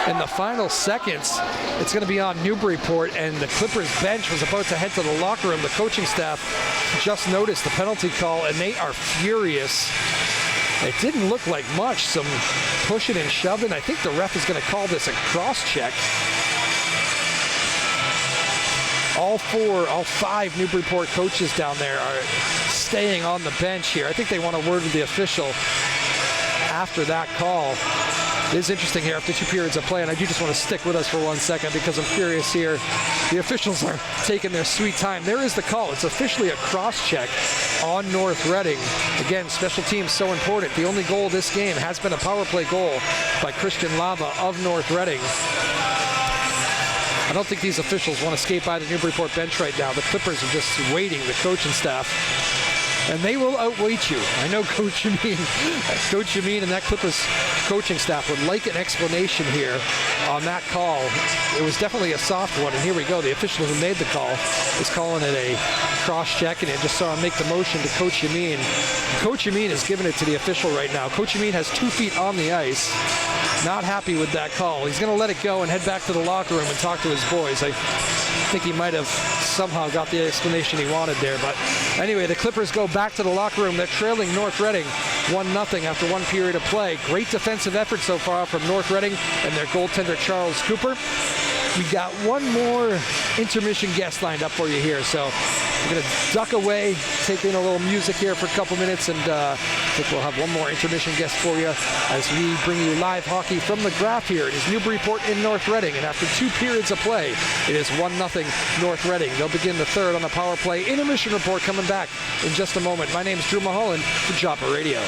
in the final seconds. It's going to be on Newburyport, and the Clippers bench was about to head to the locker room. The coaching staff just noticed the penalty call, and they are furious. It didn't look like much. Some pushing and shoving. I think the ref is going to call this a cross-check. All 5 Newburyport coaches down there are staying on the bench here. I think they want a word with the official after that call. It is interesting here after 2 periods of play, and I do just want to stick with us for 1 second because I'm curious here. The officials are taking their sweet time. There is the call. It's officially a cross-check on North Reading. Again, special teams so important. The only goal this game has been a power play goal by Christian Lava of North Reading. I don't think these officials want to skate by the Newburyport bench right now. The Clippers are just waiting, the coaching staff. And they will outweight you. I know Coach Yamin and that Clippers coaching staff would like an explanation here on that call. It was definitely a soft one, and here we go. The official who made the call is calling it a cross-check, and I just saw him make the motion to Coach Yamin. Coach Yamin is giving it to the official right now. Coach Yamin has 2 feet on the ice. Not happy with that call. He's going to let it go and head back to the locker room and talk to his boys. I think he might have somehow got the explanation he wanted there. But anyway, the Clippers go back to the locker room. They're trailing North Reading 1-0 after 1 period of play. Great defensive effort so far from North Reading and their goaltender Charles Cooper. We got one more intermission guest lined up for you here, so we're going to duck away, take in a little music here for a couple minutes, and I think we'll have one more intermission guest for you as we bring you live hockey from the Graph here. It is Newburyport in North Reading, and after 2 periods of play, it is 1-0 North Reading. They'll begin the third on the power play. Intermission report coming back in just a moment. My name is Drew Moholland for Joppa Radio.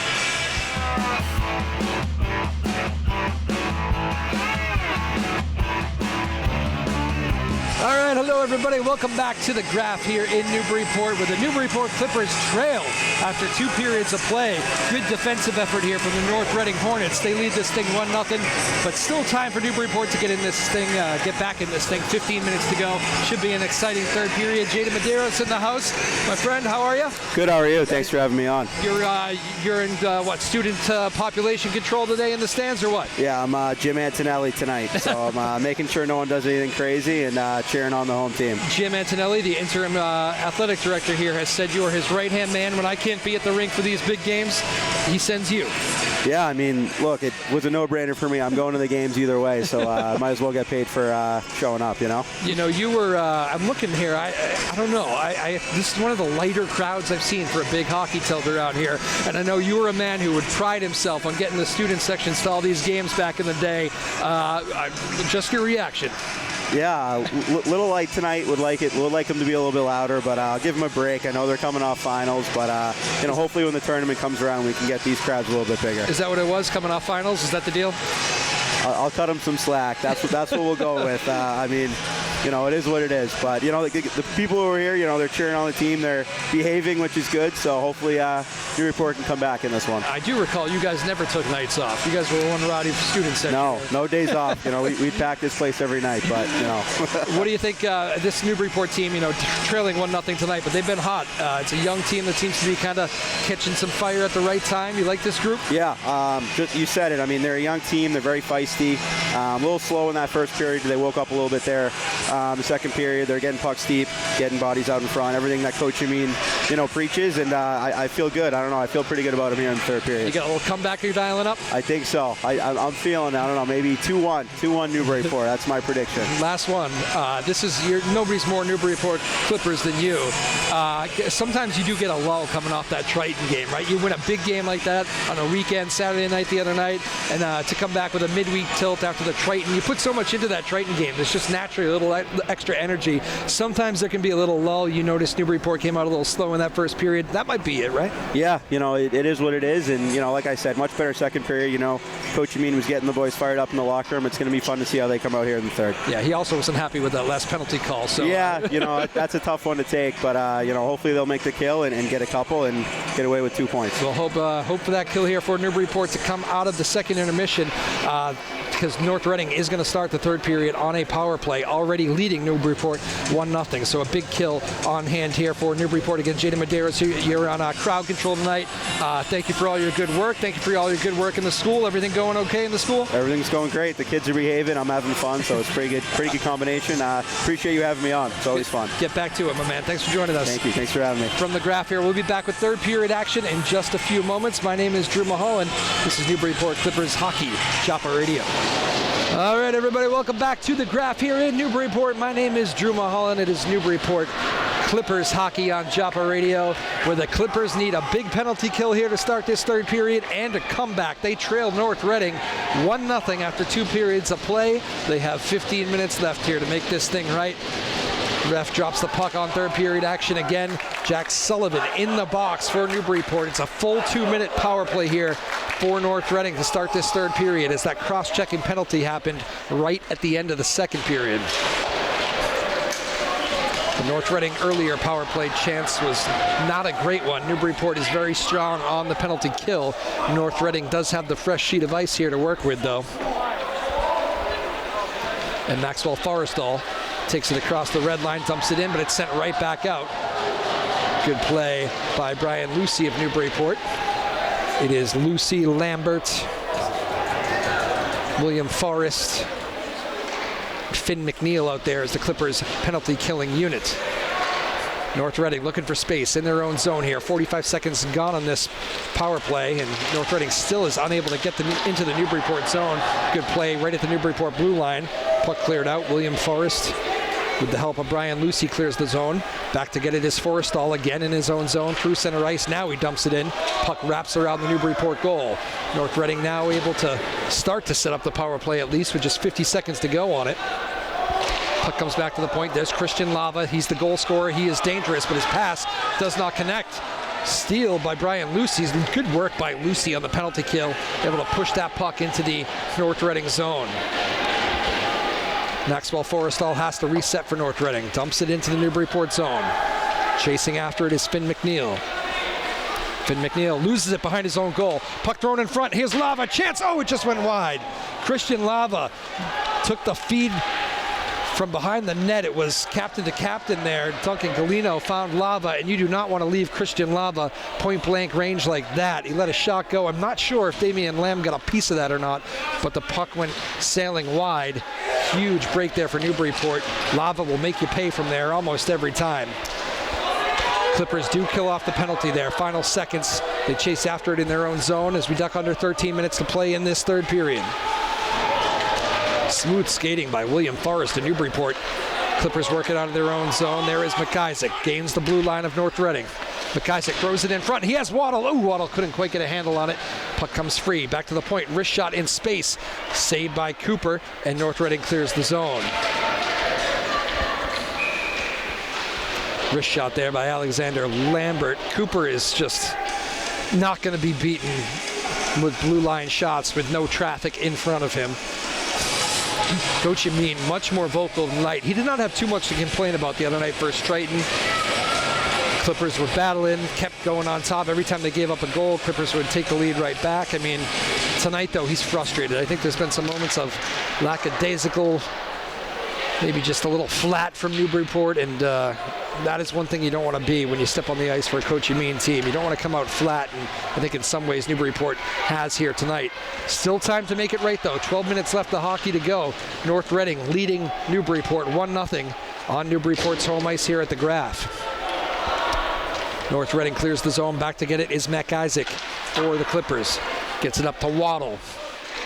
All right, hello everybody. Welcome back to the Graph here in Newburyport, where the Newburyport Clippers trail after 2 periods of play. Good defensive effort here from the North Reading Hornets. They lead this thing 1-0, but still time for Newburyport to get in this thing, get back in this thing. 15 minutes to go. Should be an exciting third period. Jaden Medeiros in the house. My friend, how are you? Good, how are you? Thanks for having me on. You're in what, student population control today in the stands, or what? Yeah, I'm Jim Antonelli tonight, so I'm making sure no one does anything crazy and cheering on the home team. Jim Antonelli, the interim athletic director here, has said you are his right-hand man. When I can't be at the rink for these big games, he sends you. Yeah, I mean, look, it was a no-brainer for me. I'm going to the games either way, so I might as well get paid for showing up, you know? You know, you were, I'm looking here, I don't know, this is one of the lighter crowds I've seen for a big hockey tilt around here, and I know you were a man who would pride himself on getting the student sections to all these games back in the day. Just your reaction. Yeah, little light tonight. Would like them to be a little bit louder, but I'll give them a break. I know they're coming off finals, but hopefully when the tournament comes around, we can get these crowds a little bit bigger. Is that what it was, coming off finals? Is that the deal? I'll cut them some slack. That's what we'll go with. I mean, it is what it is. But the people who are here, they're cheering on the team. They're behaving, which is good. So hopefully, Newburyport can come back in this one. I do recall you guys never took nights off. You guys were one rowdy student section. No days off. We pack this place every night. But What do you think? This Newburyport team, trailing 1-0 tonight, but they've been hot. It's a young team that seems to be kind of catching some fire at the right time. You like this group? Yeah. You said it. I mean, they're a young team. They're very feisty. A little slow in that first period. They woke up a little bit there. The second period, they're getting pucks deep, getting bodies out in front, everything that Coach Yamin, preaches, and I feel good. I don't know. I feel pretty good about him here in the third period. You got a little comeback you're dialing up? I think so. I'm feeling, I don't know, maybe 2-1 Newburyport. That's my prediction. Last one. Nobody's more Newburyport Clippers than you. Sometimes you do get a lull coming off that Triton game, right? You win a big game like that on a weekend, Saturday night the other night, and to come back with a midweek tilt after the Triton. You put so much into that Triton game. There's just naturally a little extra energy. Sometimes there can be a little lull. You notice Newburyport came out a little slow in that first period. That might be it, right? Yeah, it is what it is. And, like I said, much better second period. Coach Amin was getting the boys fired up in the locker room. It's going to be fun to see how they come out here in the third. Yeah, he also wasn't happy with that last penalty call. So yeah, that's a tough one to take, but hopefully they'll make the kill and get a couple and get away with 2 points. We'll hope for that kill here for Newburyport to come out of the second intermission, because North Reading is going to start the third period on a power play, already leading Newburyport 1-0. So a big kill on hand here for Newburyport against Jaden Medeiros. You're on crowd control tonight. Thank you for all your good work. Thank you for all your good work in the school. Everything going okay in the school? Everything's going great. The kids are behaving. I'm having fun, so it's pretty good combination. Appreciate you having me on. It's always fun. Get back to it, my man. Thanks for joining us. Thank you. Thanks for having me. From the Graph here, we'll be back with third period action in just a few moments. My name is Drew Moholland. This is Newburyport Clippers Hockey, Joppa Radio. All right, everybody, welcome back to the Graph here in Newburyport. My name is Drew Moholland. It is Newburyport Clippers Hockey on Joppa Radio, where the Clippers need a big penalty kill here to start this third period and a comeback. They trail North Reading 1-0 after 2 periods of play. They have 15 minutes left here to make this thing right. Ref drops the puck on third period action again. Jack Sullivan in the box for Newburyport. It's a full 2-minute power play here for North Reading to start this third period, as that cross-checking penalty happened right at the end of the second period. The North Reading earlier power play chance was not a great one. Newburyport is very strong on the penalty kill. North Reading does have the fresh sheet of ice here to work with, though. And Maxwell Forrestal takes it across the red line, dumps it in, but it's sent right back out. Good play by Brian Lucy of Newburyport. It is Lucy, Lambert, William Forrest, Finn McNeil out there as the Clippers penalty killing unit. North Reading looking for space in their own zone here. 45 seconds gone on this power play, and North Reading still is unable to get into the Newburyport zone. Good play right at the Newburyport blue line. Puck cleared out. William Forrest, with the help of Brian Lucy, clears the zone. Back to get it is Forrestal again in his own zone through center ice. Now he dumps it in. Puck wraps around the Newburyport goal. North Reading now able to start to set up the power play, at least with just 50 seconds to go on it. Puck comes back to the point. There's Christian Lava. He's the goal scorer. He is dangerous, but his pass does not connect. Steal by Brian Lucy. Good work by Lucy on the penalty kill, able to push that puck into the North Reading zone. Maxwell Forrestal has to reset for North Reading. Dumps it into the Newburyport zone. Chasing after it is Finn McNeil. Finn McNeil loses it behind his own goal. Puck thrown in front. Here's Lava. Chance. Oh, it just went wide. Christian Lava took the feed from behind the net. It was captain to captain there. Duncan Galino found Lava, and you do not want to leave Christian Lava point blank range like that. He let a shot go. I'm not sure if Damian Lamb got a piece of that or not, but the puck went sailing wide. Huge break there for Newburyport. Lava will make you pay from there almost every time. Clippers do kill off the penalty there. Final seconds. They chase after it in their own zone as we duck under 13 minutes to play in this third period. Smooth skating by William Forrest to Newburyport. Clippers work it out of their own zone. There is McIsaac. Gains the blue line of North Reading. McIsaac throws it in front. He has Waddle. Oh, Waddle couldn't quite get a handle on it. Puck comes free. Back to the point. Wrist shot in space. Saved by Cooper, and North Reading clears the zone. Wrist shot there by Alexander Lambert. Cooper is just not going to be beaten with blue line shots with no traffic in front of him. Coach Amin much more vocal tonight. He did not have too much to complain about the other night versus Triton. Clippers were battling, kept going on top. Every time they gave up a goal, Clippers would take the lead right back. I mean, tonight, though, he's frustrated. I think there's been some moments of lackadaisical, maybe just a little flat from Newburyport, and that is one thing you don't want to be when you step on the ice for a Coach Amin team. You don't want to come out flat, and I think in some ways Newburyport has here tonight. Still time to make it right, though. 12 minutes left of hockey to go. North Reading leading Newburyport 1-0 on Newburyport's home ice here at the Graph. North Reading clears the zone. Back to get it is McIsaac for the Clippers. Gets it up to Waddle.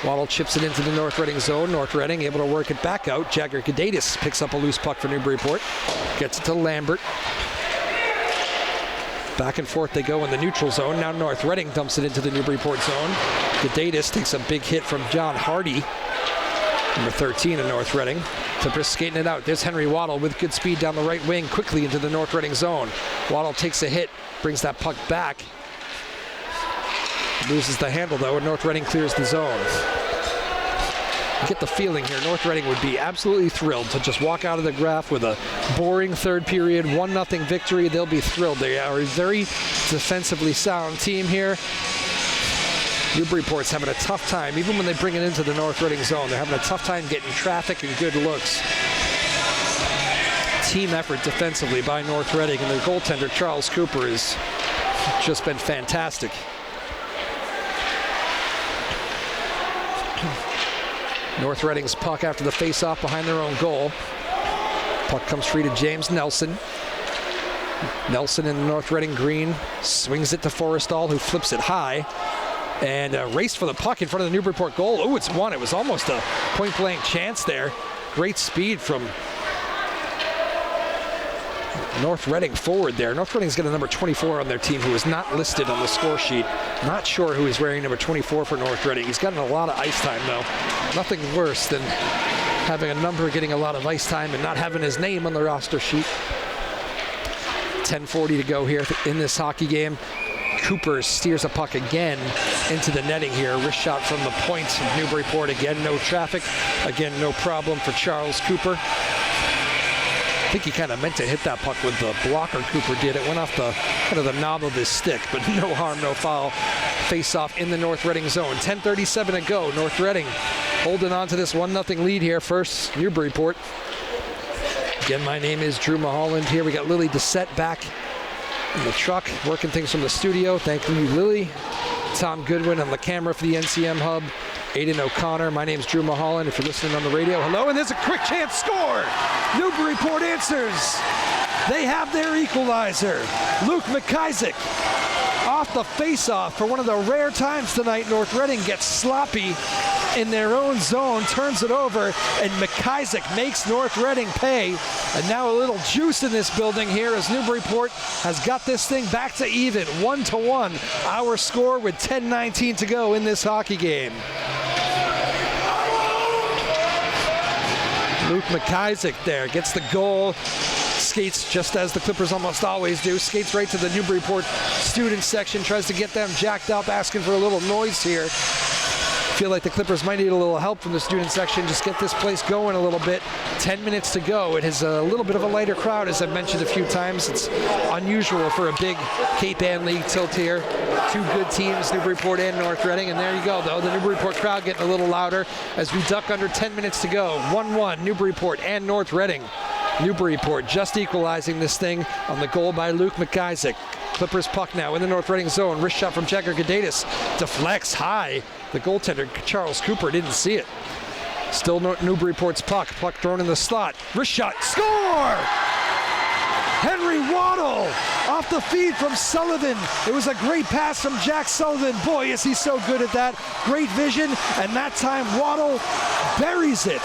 Waddle chips it into the North Reading zone. North Reading able to work it back out. Jagger Gadatis picks up a loose puck for Newburyport. Gets it to Lambert. Back and forth they go in the neutral zone. Now North Reading dumps it into the Newburyport zone. Gadatis takes a big hit from John Hardy, number 13 in North Reading. Clippers skating it out. There's Henry Waddle with good speed down the right wing, quickly into the North Reading zone. Waddle takes a hit, brings that puck back. Loses the handle, though, and North Reading clears the zone. I get the feeling here North Reading would be absolutely thrilled to just walk out of the graph with a boring third period, 1-0 victory. They'll be thrilled. They are a very defensively sound team here. Newburyport's having a tough time, even when they bring it into the North Reading zone. They're having a tough time getting traffic and good looks. Team effort defensively by North Reading, and their goaltender, Charles Cooper, has just been fantastic. North Reading's puck after the face-off behind their own goal. Puck comes free to James Nelson. Nelson in the North Reading green swings it to Forrestal, who flips it high. And a race for the puck in front of the Newburyport goal. Oh, it's won. It was almost a point-blank chance there. Great speed from North Reading forward there. North Reading's got a number 24 on their team who is not listed on the score sheet. Not sure who is wearing number 24 for North Reading. He's gotten a lot of ice time, though. Nothing worse than having a number getting a lot of ice time and not having his name on the roster sheet. 10:40 to go here in this hockey game. Cooper steers a puck again into the netting here. Wrist shot from the point of Newburyport. Again, no traffic. Again, no problem for Charles Cooper. I think he kind of meant to hit that puck with the blocker Cooper did. It went off the kind of the knob of his stick, but no harm, no foul. Face-off in the North Reading zone. 10:37 to go. North Reading holding on to this 1-0 lead here. First, Newburyport. Again, my name is Drew Moholland here. We got Lily Doucette back in the truck, working things from the studio. Thank you, Lily. Tom Goodwin on the camera for the NCM Hub. Aiden O'Connor. My name's Drew Moholland. If you're listening on the radio, hello. And there's a quick chance score. Newburyport answers. They have their equalizer. Luke McIsaac off the face-off for one of the rare times tonight. North Reading gets sloppy in their own zone, turns it over, and McIsaac makes North Reading pay. And now a little juice in this building here as Newburyport has got this thing back to even, 1-1. Our score with 10:19 to go in this hockey game. Luke McIsaac there gets the goal. Skates just as the Clippers almost always do. Skates right to the Newburyport student section, tries to get them jacked up, asking for a little noise here. Feel like the Clippers might need a little help from the student section. Just get this place going a little bit. 10 minutes to go. It is a little bit of a lighter crowd, as I've mentioned a few times. It's unusual for a big Cape Ann League tilt here. Two good teams, Newburyport and North Reading. And there you go, though. The Newburyport crowd getting a little louder as we duck under 10 minutes to go. 1-1, Newburyport and North Reading. Newburyport just equalizing this thing on the goal by Luke McIsaac. Clippers puck now in the North Reading zone. Wrist shot from Jagger Gadatis. Deflects high. The goaltender, Charles Cooper, didn't see it. Still Newburyport's puck. Puck thrown in the slot. Wrist shot. Score! Henry Waddle off the feed from Sullivan. It was a great pass from Jack Sullivan. Boy, is he so good at that. Great vision. And that time, Waddle buries it.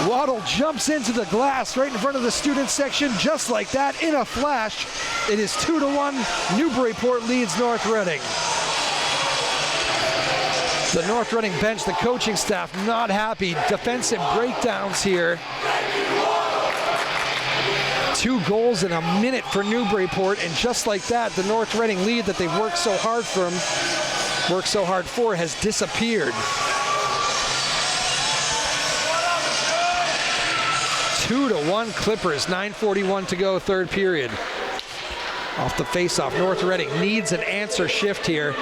Waddle jumps into the glass right in front of the student section, just like that, in a flash. It is 2-1. Newburyport leads North Reading. The North Reading bench, the coaching staff, not happy. Defensive breakdowns here. 2 goals in a minute for Newburyport, and just like that, the North Reading lead that they've worked so hard for, has disappeared. 2-1 Clippers, 9:41 to go, third period. Off the face-off, North Reading needs an answer shift here.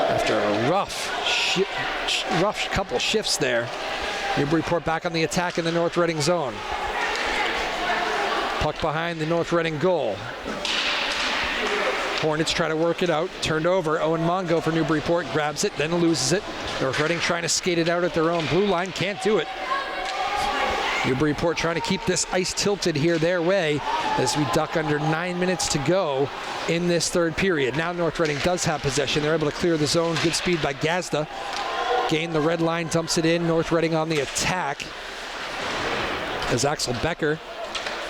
After a rough couple shifts there. Newburyport back on the attack in the North Reading zone. Puck behind the North Reading goal. Hornets try to work it out. Turned over. Owen Mongo for Newburyport. Grabs it, then loses it. North Reading trying to skate it out at their own blue line. Can't do it. Newburyport trying to keep this ice tilted here their way as we duck under 9 minutes to go in this third period. Now North Reading does have possession. They're able to clear the zone. Good speed by Gazda. Gain the red line, dumps it in. North Reading on the attack as Axel Becker.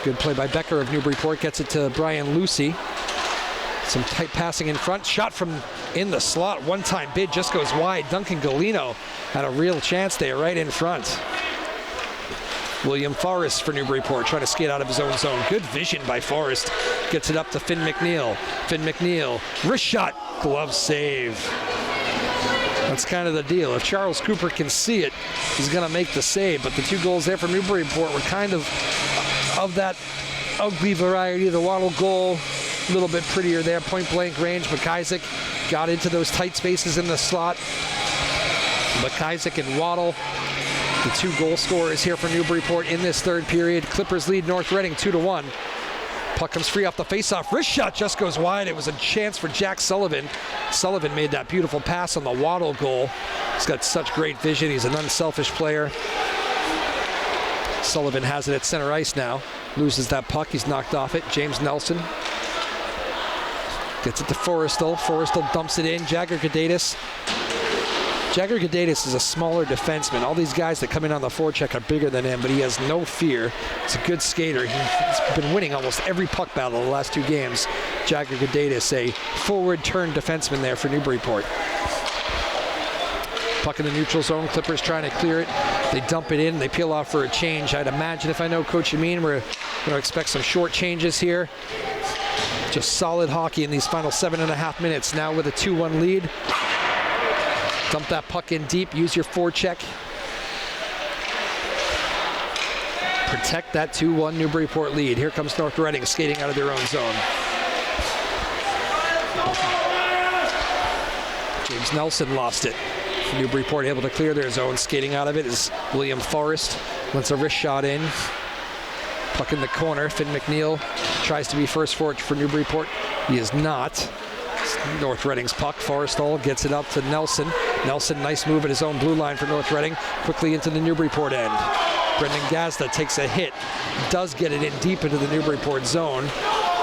Good play by Becker of Newburyport. Gets it to Brian Lucy. Some tight passing in front. Shot from in the slot. One-time bid just goes wide. Duncan Galino had a real chance there right in front. William Forrest for Newburyport trying to skate out of his own zone. Good vision by Forrest. Gets it up to Finn McNeil. Finn McNeil. Wrist shot. Glove save. That's kind of the deal. If Charles Cooper can see it, he's going to make the save. But the 2 goals there from Newburyport were kind of that ugly variety. The Waddle goal, a little bit prettier there, point-blank range. McIsaac got into those tight spaces in the slot. McIsaac and Waddle, the 2 goal scorers here for Newburyport in this 3rd period. Clippers lead North Reading 2-1. Puck comes free off the faceoff. Wrist shot just goes wide. It was a chance for Jack Sullivan. Sullivan made that beautiful pass on the Waddle goal. He's got such great vision. He's an unselfish player. Sullivan has it at center ice now. Loses that puck. He's knocked off it. James Nelson gets it to Forrestal. Forrestal dumps it in. Jagger Gadatis. Jagger Gadatis is a smaller defenseman. All these guys that come in on the forecheck are bigger than him, but he has no fear. He's a good skater. He's been winning almost every puck battle the last 2 games. Jagger Gadatis, a forward turn defenseman there for Newburyport. Puck in the neutral zone. Clippers trying to clear it. They dump it in. They peel off for a change. I'd imagine, if I know Coach Amin, we're going to expect some short changes here. Just solid hockey in these final 7.5 minutes. Now with a 2-1 lead. Dump that puck in deep. Use your forecheck. Protect that 2-1 Newburyport lead. Here comes North Reading skating out of their own zone. James Nelson lost it. Newburyport able to clear their zone. Skating out of it is William Forrest. Wants a wrist shot in. Puck in the corner. Finn McNeil tries to be first for Newburyport. He is not. North Reading's puck. Forrestal gets it up to Nelson. Nelson, nice move at his own blue line for North Reading. Quickly into the Newburyport end. Brendan Gazda takes a hit. Does get it in deep into the Newburyport zone.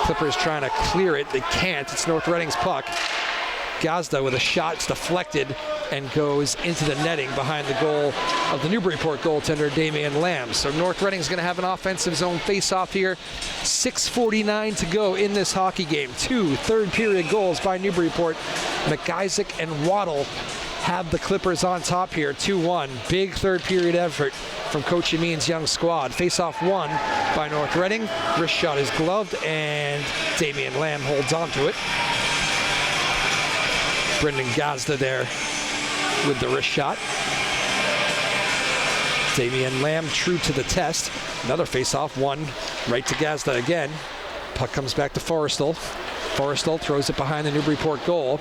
Clippers trying to clear it. They can't. It's North Reading's puck. Gazda with a shot. It's deflected and goes into the netting behind the goal of the Newburyport goaltender, Damian Lamb. So North Reading's going to have an offensive zone face-off here. 6:49 to go in this hockey game. 2 third-period goals by Newburyport. McIsaac and Waddle have the Clippers on top here, 2-1. Big third-period effort from Coach Amin's young squad. Face-off won by North Reading. Wrist shot is gloved, and Damian Lamb holds on to it. Brendan Gazda there with the wrist shot. Damian Lamb true to the test. Another face-off, one right to Gazda again. Puck comes back to Forrestal. Forrestal throws it behind the Newburyport goal.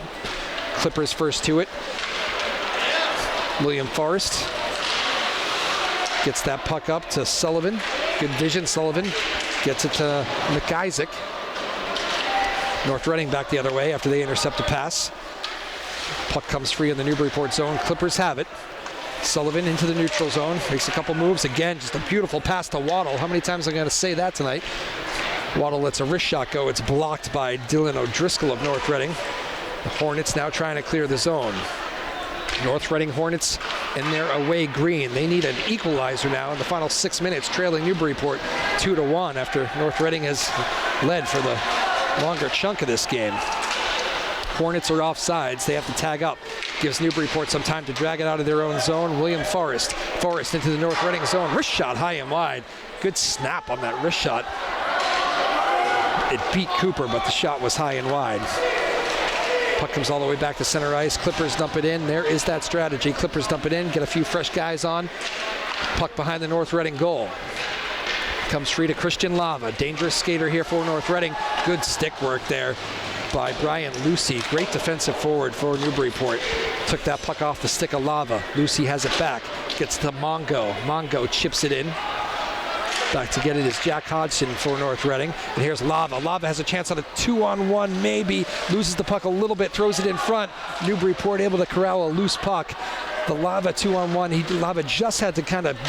Clippers first to it. William Forrest gets that puck up to Sullivan. Good vision. Sullivan gets it to McIsaac. North Reading back the other way after they intercept a pass. Puck comes free in the Newburyport zone. Clippers have it. Sullivan into the neutral zone. Makes a couple moves. Again, just a beautiful pass to Waddle. How many times am I going to say that tonight? Waddle lets a wrist shot go. It's blocked by Dylan O'Driscoll of North Reading. The Hornets now trying to clear the zone. North Reading Hornets in their away green. They need an equalizer now in the final 6 minutes, trailing Newburyport 2-1 after North Reading has led for the longer chunk of this game. Hornets are offsides. They have to tag up. Gives Newburyport some time to drag it out of their own zone. William Forrest. Forrest into the North Reading zone. Wrist shot high and wide. Good snap on that wrist shot. It beat Cooper, but the shot was high and wide. Puck comes all the way back to center ice. Clippers dump it in. There is that strategy. Clippers dump it in. Get a few fresh guys on. Puck behind the North Reading goal. Comes free to Christian Lava. Dangerous skater here for North Reading. Good stick work there by Brian Lucy. Great defensive forward for Newburyport. Took that puck off the stick of Lava. Lucy has it back. Gets to Mongo. Mongo chips it in. Back to get it is Jack Hodgson for North Reading. And here's Lava. Lava has a chance on a 2-on-1 maybe. Loses the puck a little bit, throws it in front. Newburyport able to corral a loose puck. The Lava 2-on-1. Lava just had to kind of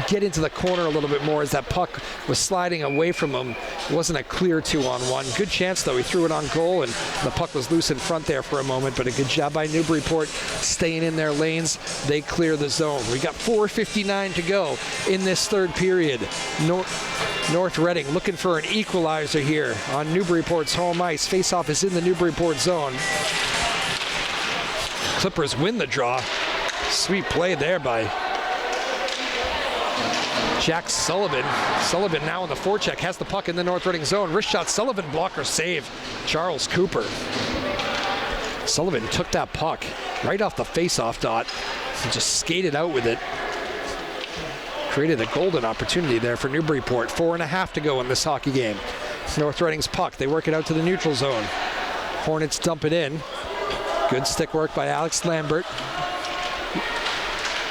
get into the corner a little bit more as that puck was sliding away from him. It wasn't a clear 2-on-1. Good chance though. He threw it on goal and the puck was loose in front there for a moment, but a good job by Newburyport staying in their lanes. They clear the zone. We got 4:59 to go in this third period. North Reading looking for an equalizer here on Newburyport's home ice. Faceoff is in the Newburyport zone. Clippers win the draw. Sweet play there by Jack Sullivan. Sullivan now on the forecheck, has the puck in the North Reading zone. Wrist shot, Sullivan blocker save. Charles Cooper. Sullivan took that puck right off the face-off dot and just skated out with it. Created a golden opportunity there for Newburyport. 4.5 to go in this hockey game. North Reading's puck. They work it out to the neutral zone. Hornets dump it in. Good stick work by Alex Lambert.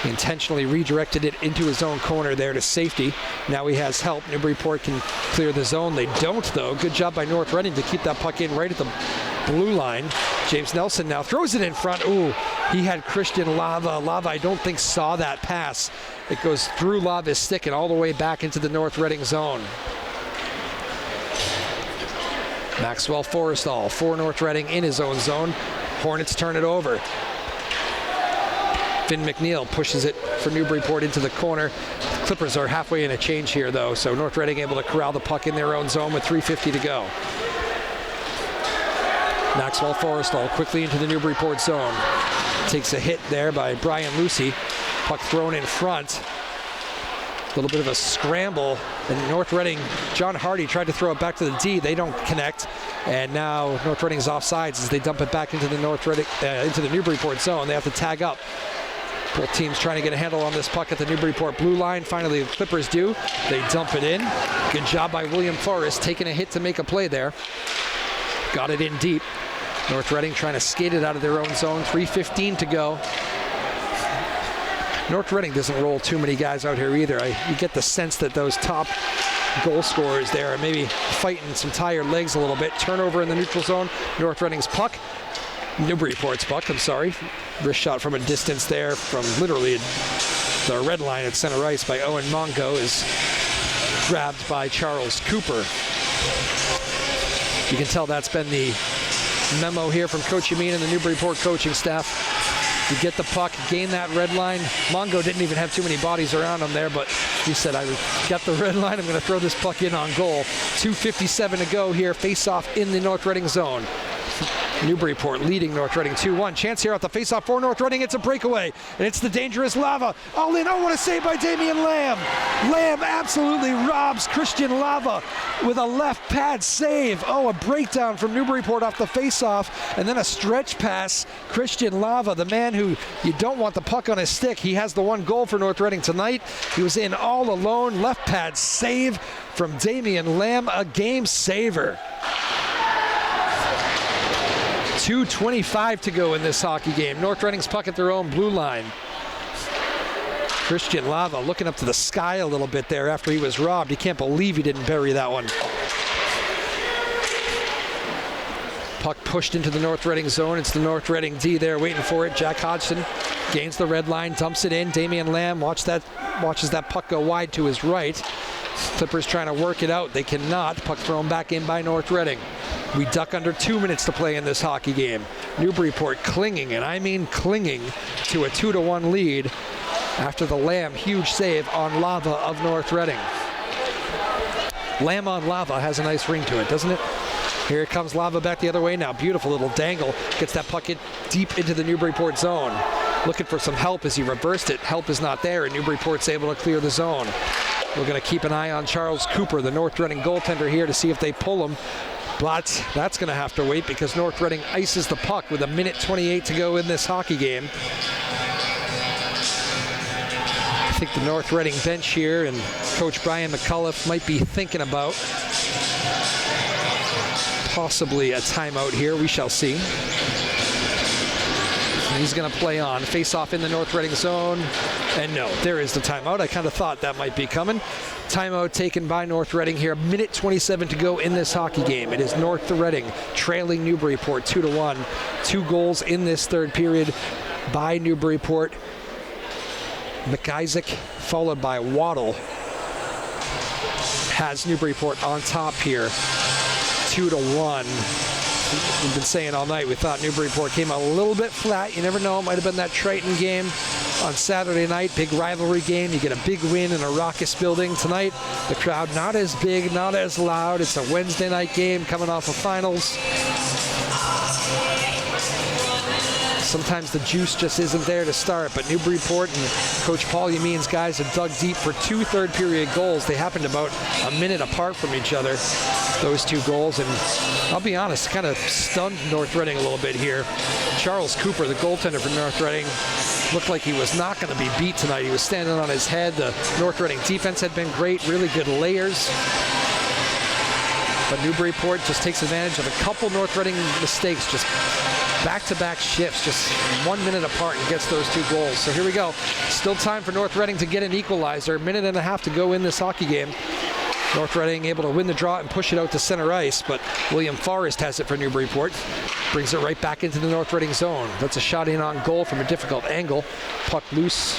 He intentionally redirected it into his own corner there to safety. Now he has help. Newburyport can clear the zone. They don't, though. Good job by North Reading to keep that puck in right at the blue line. James Nelson now throws it in front. Ooh, he had Christian Lava. Lava, I don't think, saw that pass. It goes through Lava's stick and all the way back into the North Reading zone. Maxwell Forrestal for North Reading in his own zone. Hornets turn it over. Finn McNeil pushes it for Newburyport into the corner. Clippers are halfway in a change here, though, so North Reading able to corral the puck in their own zone with 3:50 to go. Maxwell Forrestal quickly into the Newburyport zone. Takes a hit there by Brian Lucy. Puck thrown in front. A little bit of a scramble. And North Reading, John Hardy tried to throw it back to the D. They don't connect. And now North Reading's offsides as they dump it back into the into the Newburyport zone. They have to tag up. Both teams trying to get a handle on this puck at the Newburyport blue line. Finally, the Clippers do. They dump it in. Good job by William Forrest, taking a hit to make a play there. Got it in deep. North Reading trying to skate it out of their own zone. 3:15 to go. North Reading doesn't roll too many guys out here either. You get the sense that those top goal scorers there are maybe fighting some tired legs a little bit. Turnover in the neutral zone. North Reading's puck. Newburyport's puck, I'm sorry. Wrist shot from a distance there from literally the red line at center ice by Owen Mongo is grabbed by Charles Cooper. You can tell that's been the memo here from Coach Amin and the Newburyport coaching staff. You get the puck, gain that red line. Mongo didn't even have too many bodies around him there, but he said, I got the red line, I'm going to throw this puck in on goal. 2:57 to go here, face-off in the North Reading zone. Newburyport leading North Reading 2-1. Chance here at the face-off for North Reading. It's a breakaway, and it's the dangerous Lava. All in. Oh, what a save by Damian Lamb. Lamb absolutely robs Christian Lava with a left pad save. Oh, a breakdown from Newburyport off the face-off, and then a stretch pass. Christian Lava, the man who you don't want the puck on his stick. He has the one goal for North Reading tonight. He was in all alone. Left pad save from Damian Lamb, a game saver. 2:25 to go in this hockey game. North Reading's puck at their own blue line. Christian Lava looking up to the sky a little bit there after he was robbed. He can't believe he didn't bury that one. Puck pushed into the North Reading zone. It's the North Reading D there waiting for it. Jack Hodgson gains the red line, dumps it in. Damian Lamb watches that puck go wide to his right. Clippers trying to work it out. They cannot. Puck thrown back in by North Reading. We duck under 2 minutes to play in this hockey game. Newburyport clinging, and I mean clinging, to a 2-1 lead after the Lamb huge save on Lava of North Reading. Lamb on Lava has a nice ring to it, doesn't it? Here comes Lava back the other way now. Beautiful little dangle. Gets that puck in deep into the Newburyport zone. Looking for some help as he reversed it. Help is not there, and Newburyport's able to clear the zone. We're going to keep an eye on Charles Cooper, the North Reading goaltender, here to see if they pull him. But that's going to have to wait because North Reading ices the puck with 1:28 to go in this hockey game. I think the North Reading bench here and Coach Brian McCullough might be thinking about possibly a timeout here. We shall see. He's going to play on. Face-off in the North Reading zone. And no, there is the timeout. I kind of thought that might be coming. Timeout taken by North Reading here. 1:27 to go in this hockey game. It is North Reading trailing Newburyport 2-1. 2 goals in this third period by Newburyport. McIsaac followed by Waddle has Newburyport on top here. 2-1. We've been saying all night we thought Newburyport came a little bit flat. You never know. It might have been that Triton game on Saturday night. Big rivalry game. You get a big win in a raucous building. Tonight, the crowd not as big, not as loud. It's a Wednesday night game coming off of finals. Sometimes the juice just isn't there to start, but Newburyport and Coach Paul Yameen's guys have dug deep for 2 third-period goals. They happened about a minute apart from each other, those 2 goals, and I'll be honest, kind of stunned North Reading a little bit here. Charles Cooper, the goaltender for North Reading, looked like he was not going to be beat tonight. He was standing on his head. The North Reading defense had been great, really good layers. But Newburyport just takes advantage of a couple North Reading mistakes, just back-to-back shifts, just 1 minute apart, and gets those 2 goals. So here we go. Still time for North Reading to get an equalizer. A minute and a half to go in this hockey game. North Reading able to win the draw and push it out to center ice, but William Forrest has it for Newburyport. Brings it right back into the North Reading zone. That's a shot in on goal from a difficult angle. Puck loose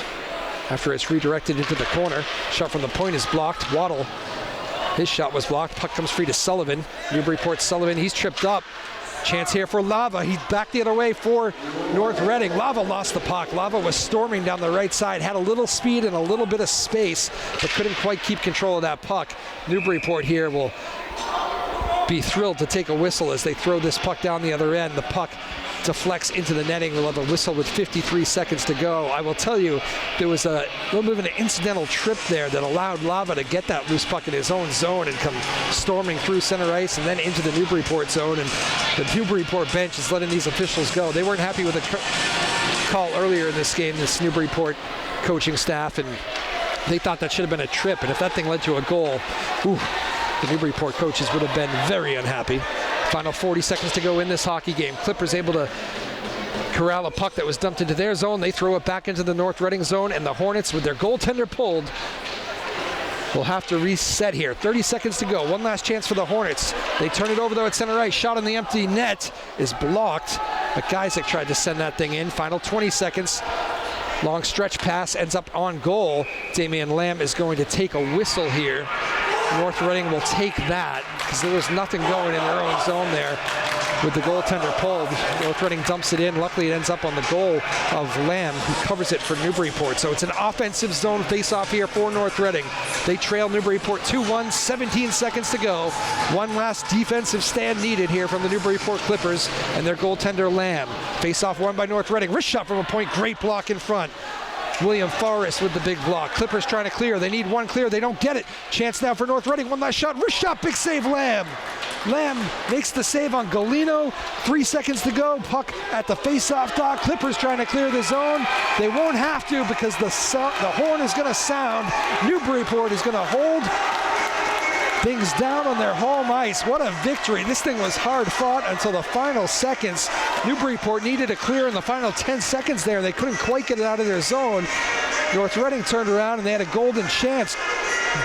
after it's redirected into the corner. Shot from the point is blocked. Waddle, his shot was blocked. Puck comes free to Sullivan. Newburyport Sullivan, he's tripped up. Chance here for Lava. He's back the other way for North Reading. Lava lost the puck. Lava was storming down the right side, had a little speed and a little bit of space, but couldn't quite keep control of that puck. Newburyport here will be thrilled to take a whistle as they throw this puck down the other end. The puck deflects into the netting. We'll have a whistle with 53 seconds to go. I will tell you, there was a little bit of an incidental trip there that allowed Lava to get that loose puck in his own zone and come storming through center ice and then into the Newburyport zone. And the Newburyport bench is letting these officials go. They weren't happy with the call earlier in this game, this Newburyport coaching staff, and they thought that should have been a trip. And if that thing led to a goal, the Newburyport coaches would have been very unhappy. Final 40 seconds to go in this hockey game. Clippers able to corral a puck that was dumped into their zone. They throw it back into the North Reading zone, and the Hornets, with their goaltender pulled, will have to reset here. 30 seconds to go. One last chance for the Hornets. They turn it over though at center ice. Shot on the empty net is blocked. McIsaac tried to send that thing in. Final 20 seconds. Long stretch pass ends up on goal. Damian Lamb is going to take a whistle here. North Reading will take that because there was nothing going in their own zone there with the goaltender pulled. North Reading dumps it in. Luckily, it ends up on the goal of Lamb, who covers it for Newburyport. So it's an offensive zone face-off here for North Reading. They trail Newburyport 2-1, 17 seconds to go. One last defensive stand needed here from the Newburyport Clippers and their goaltender Lamb. Face-off won by North Reading. Wrist shot from a point. Great block in front. William Forrest with the big block. Clippers trying to clear. They need one clear. They don't get it. Chance now for North Reading. One last shot. Wrist shot. Big save, Lamb. Lamb makes the save on Galino. 3 seconds to go. Puck at the face-off dot. Clippers trying to clear the zone. They won't have to because the horn is going to sound. Newburyport is going to hold things down on their home ice. What a victory. This thing was hard fought until the final seconds. Newburyport needed a clear in the final 10 seconds there. They couldn't quite get it out of their zone. North Reading turned around and they had a golden chance.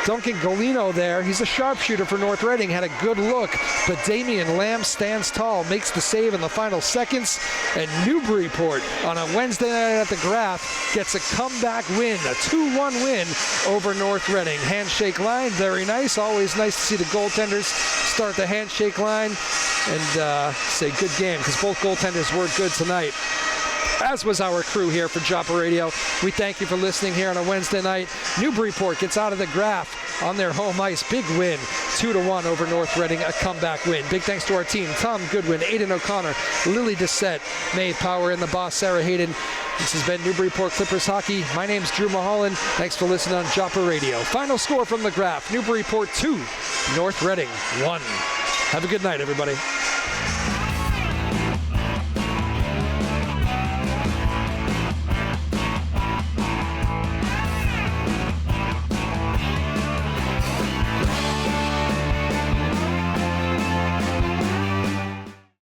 Duncan Galino there, he's a sharpshooter for North Reading, had a good look, but Damian Lamb stands tall, makes the save in the final seconds, and Newburyport on a Wednesday night at the Graph gets a comeback win, a 2-1 win over North Reading. Handshake line, very nice, always nice to see the goaltenders start the handshake line and say good game, because both goaltenders were good tonight, as was our crew here for Joppa Radio. We thank you for listening here on a Wednesday night. Newburyport gets out of the Graph on their home ice. Big win, 2-1 over North Reading, a comeback win. Big thanks to our team, Tom Goodwin, Aidan O'Connor, Lily Doucette, Mae Power, and the boss, Sarah Hayden. This has been Newburyport Clippers Hockey. My name's Drew Moholland. Thanks for listening on Joppa Radio. Final score from the Graph, Newburyport 2, North Reading 1. Have a good night, everybody.